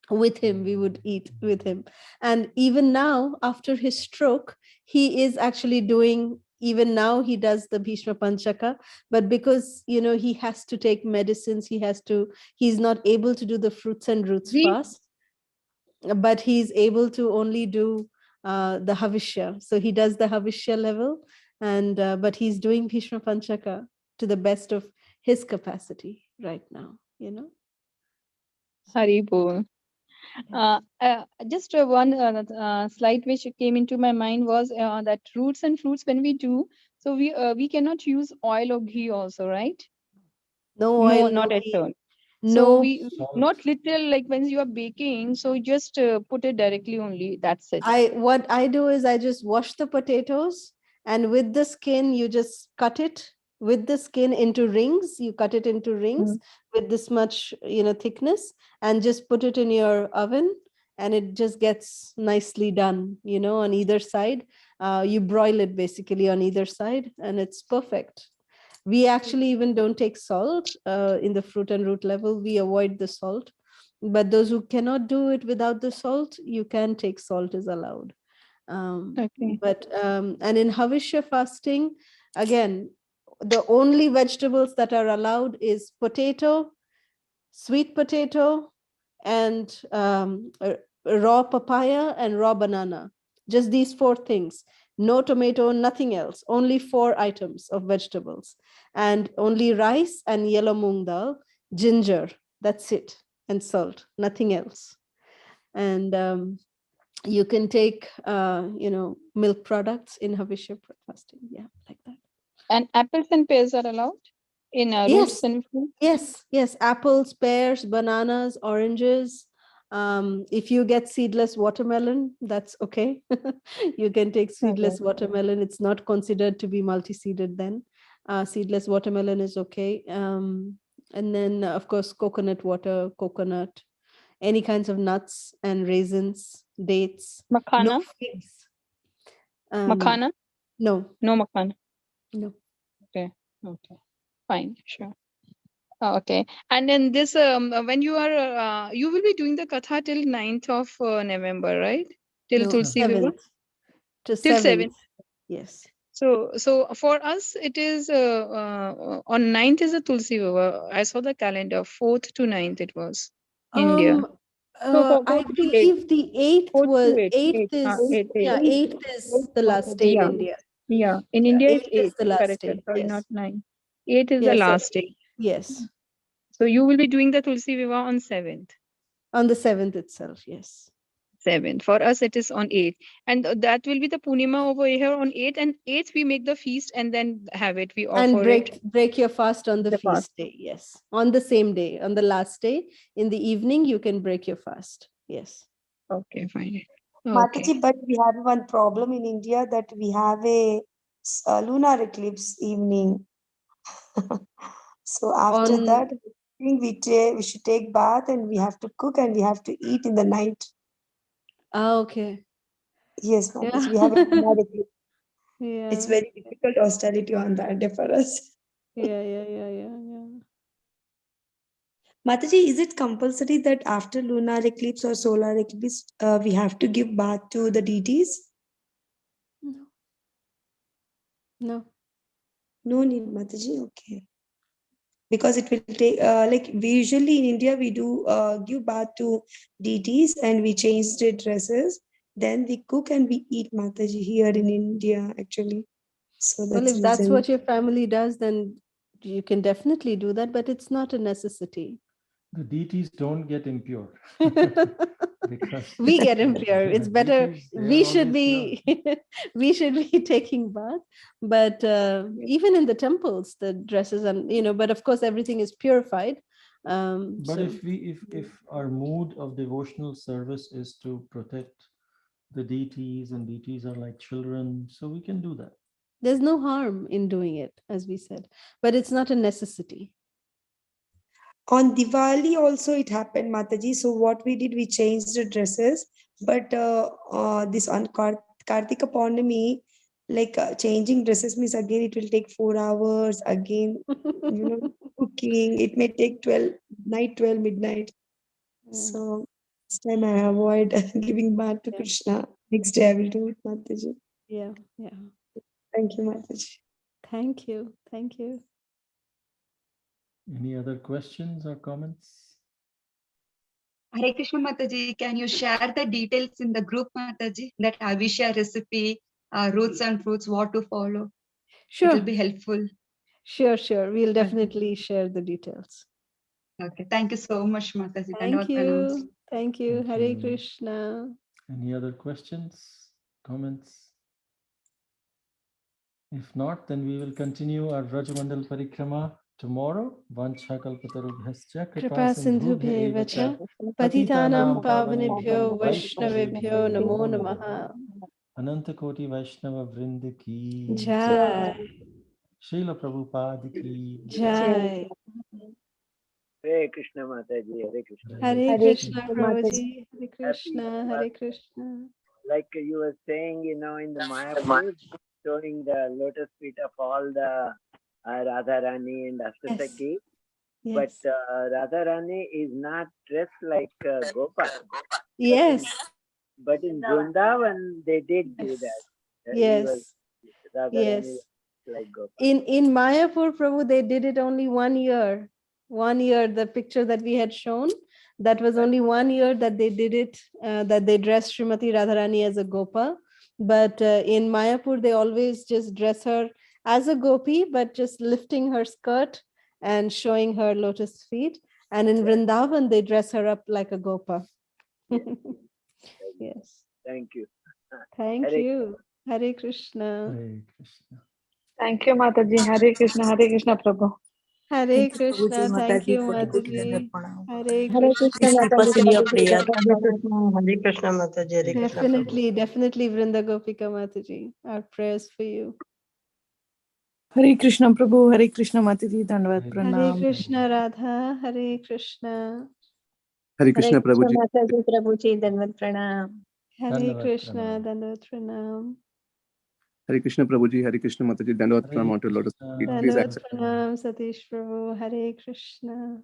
with him. We would eat with him. And even now, after his stroke, he is actually doing, even now he does the Bhishma Pancaka, but because, he has to take medicines, he's not able to do the fruits and roots fast, but he's able to only do the Havishya. So he does the Havishya level, and but he's doing Bhishma Pancaka to the best of his capacity right now, Hari Bol. Just one slide which came into my mind was that roots and fruits, when we do, so we cannot use oil or ghee also, right? No oil, not no at ghee. all. No. So we not little, like when you are baking, so you just put it directly only, that's it. What I do is I just wash the potatoes, and with the skin you just cut it with the skin into rings. You cut it into rings with this much thickness, and just put it in your oven, and it just gets nicely done on either side. You broil it basically on either side, and it's perfect. We actually even don't take salt in the fruit and root level. We avoid the salt. But those who cannot do it without the salt, you can take salt, is allowed. Okay. But and in Havishya fasting, again, the only vegetables that are allowed is potato, sweet potato, and raw papaya and raw banana. Just these 4 things. No tomato, nothing else. Only 4 items of vegetables. And only rice and yellow moong dal, ginger. That's it. And salt, nothing else. And you can take, milk products in Havishya fasting. Yeah, like that. And apples and pears are allowed in roots and fruits? Yes. Apples, pears, bananas, oranges. If you get seedless watermelon, that's okay. You can take seedless watermelon. It's not considered to be multi-seeded then. Seedless watermelon is okay. And then, of course, coconut water, coconut, any kinds of nuts and raisins, dates. Makhana? No figs. Makhana? No. No makhana? No. Okay. Fine, sure. Okay. And then this, when you are, you will be doing the Katha till 9th of November, right? Till No, Tulsi Viva? 7th. To Till 7th. 7th. Yes. So for us, it is on 9th is a Tulsi Viva. I saw the calendar, 4th to 9th it was in India. I believe the 8th was 8th is the last day in India. Yeah, in India it's 8th is 8th. the last Correct. day. Sorry, Yes. not 9. 8th is the Yes, last day. Yes. So you will be doing the Tulsi Viva on 7th. On the 7th itself, yes. 7th. For us, it is on 8th. And that will be the Punima over here on 8th. And 8th, we make the feast and then have it. We offer and break your fast on the feast day. Yes. On the same day, on the last day, in the evening, you can break your fast. Yes. Okay, fine. Mataji, but we have one problem in India that we have a lunar eclipse evening. So after that, I think we should take bath and we have to cook and we have to eat in the night. Okay. Yes, Mataji, we have a lunar eclipse. Yeah. It's very difficult austerity on that day for us. Yeah. Mataji, is it compulsory that after lunar eclipse or solar eclipse, we have to give bath to the deities? No. No need, Mataji. Okay. Because it will take, like we usually in India, we do give bath to deities and we change the dresses. Then we cook and we eat, Mataji, here in India, actually. So that's Well, if that's what your family does, then you can definitely do that, but it's not a necessity. The deities don't get impure. Because we get impure. It's better. deities, We should be we should be taking bath. But even in the temples, the dresses and but of course everything is purified. But if our mood of devotional service is to protect the deities, and deities are like children, so we can do that. There's no harm in doing it, as we said, but it's not a necessity. On Diwali also it happened, Mataji. So what we did, we changed the dresses. But this on Kartika Purnami, like changing dresses means again it will take 4 hours. Again, cooking. It may take 12 midnight. So this time I avoid giving bath to Krishna. Next day I will do it, Mataji. Yeah. Thank you, Mataji. Thank you. Thank you. Any other questions or comments? Hare Krishna Mataji, can you share the details in the group, Mataji? That Abhisha recipe, roots and fruits, what to follow? Sure. It will be helpful. Sure. We'll definitely share the details. Okay, thank you so much, Mataji. Thank you. Thank Hare you. Krishna. Any other questions, comments? If not, then we will continue our Rajamandal Parikrama tomorrow. Vancha kalpatarubhyascha Kripa sindhubhya cha patitanam pavanebhyo vaishnavebhyo namo namaha. Ananta Koti Vaishnava Vrinda ki Jai. Srila Prabhupada ki Jai. Hare Krishna Mataji, Hare Krishna. Hare Krishna Prabhuji. Hare Happy Krishna. Krishna. Like you were saying, in the Mayapur, showing the lotus feet of all the Radharani and Ashtasaki. Yes. But Radharani is not dressed like Gopal. Yes. But in Vrindavan, they did do that. Yes. Radharani like Gopal. In Mayapur, Prabhu, they did it only 1 year. 1 year, the picture that we had shown, that was only 1 year that they did it, that they dressed Srimati Radharani as a Gopa. But in Mayapur, they always just dress her as a gopi, but just lifting her skirt and showing her lotus feet. And in Vrindavan, they dress her up like a Gopa. Yes. Thank you. Thank you. Hare Krishna. Hare Krishna. Thank you, Mataji. Hare Krishna, Prabhu. Hare Krishna. Thank you, Mataji. Hare Hare Krishna. Krishna, Mataji. Hare Krishna Mataji, Hare Krishna. Definitely, Vrinda Gopika Mataji. Our prayers for you. Hare Krishna Prabhu, Hare Krishna Mataji, Dandavad Hare Pranam. Krishna Radha, Hare Krishna. Hare Krishna Prabhuji. Mataji, Prabhuji, Dandavad Pranam. Hare Krishna, Dandavad Pranam. Hare Krishna Prabhuji, Hare Krishna Mataji, Dandavad Pranam onto lotus feet. Please Dandavad accept. Pranam, Satish Prabhu, Hare Krishna.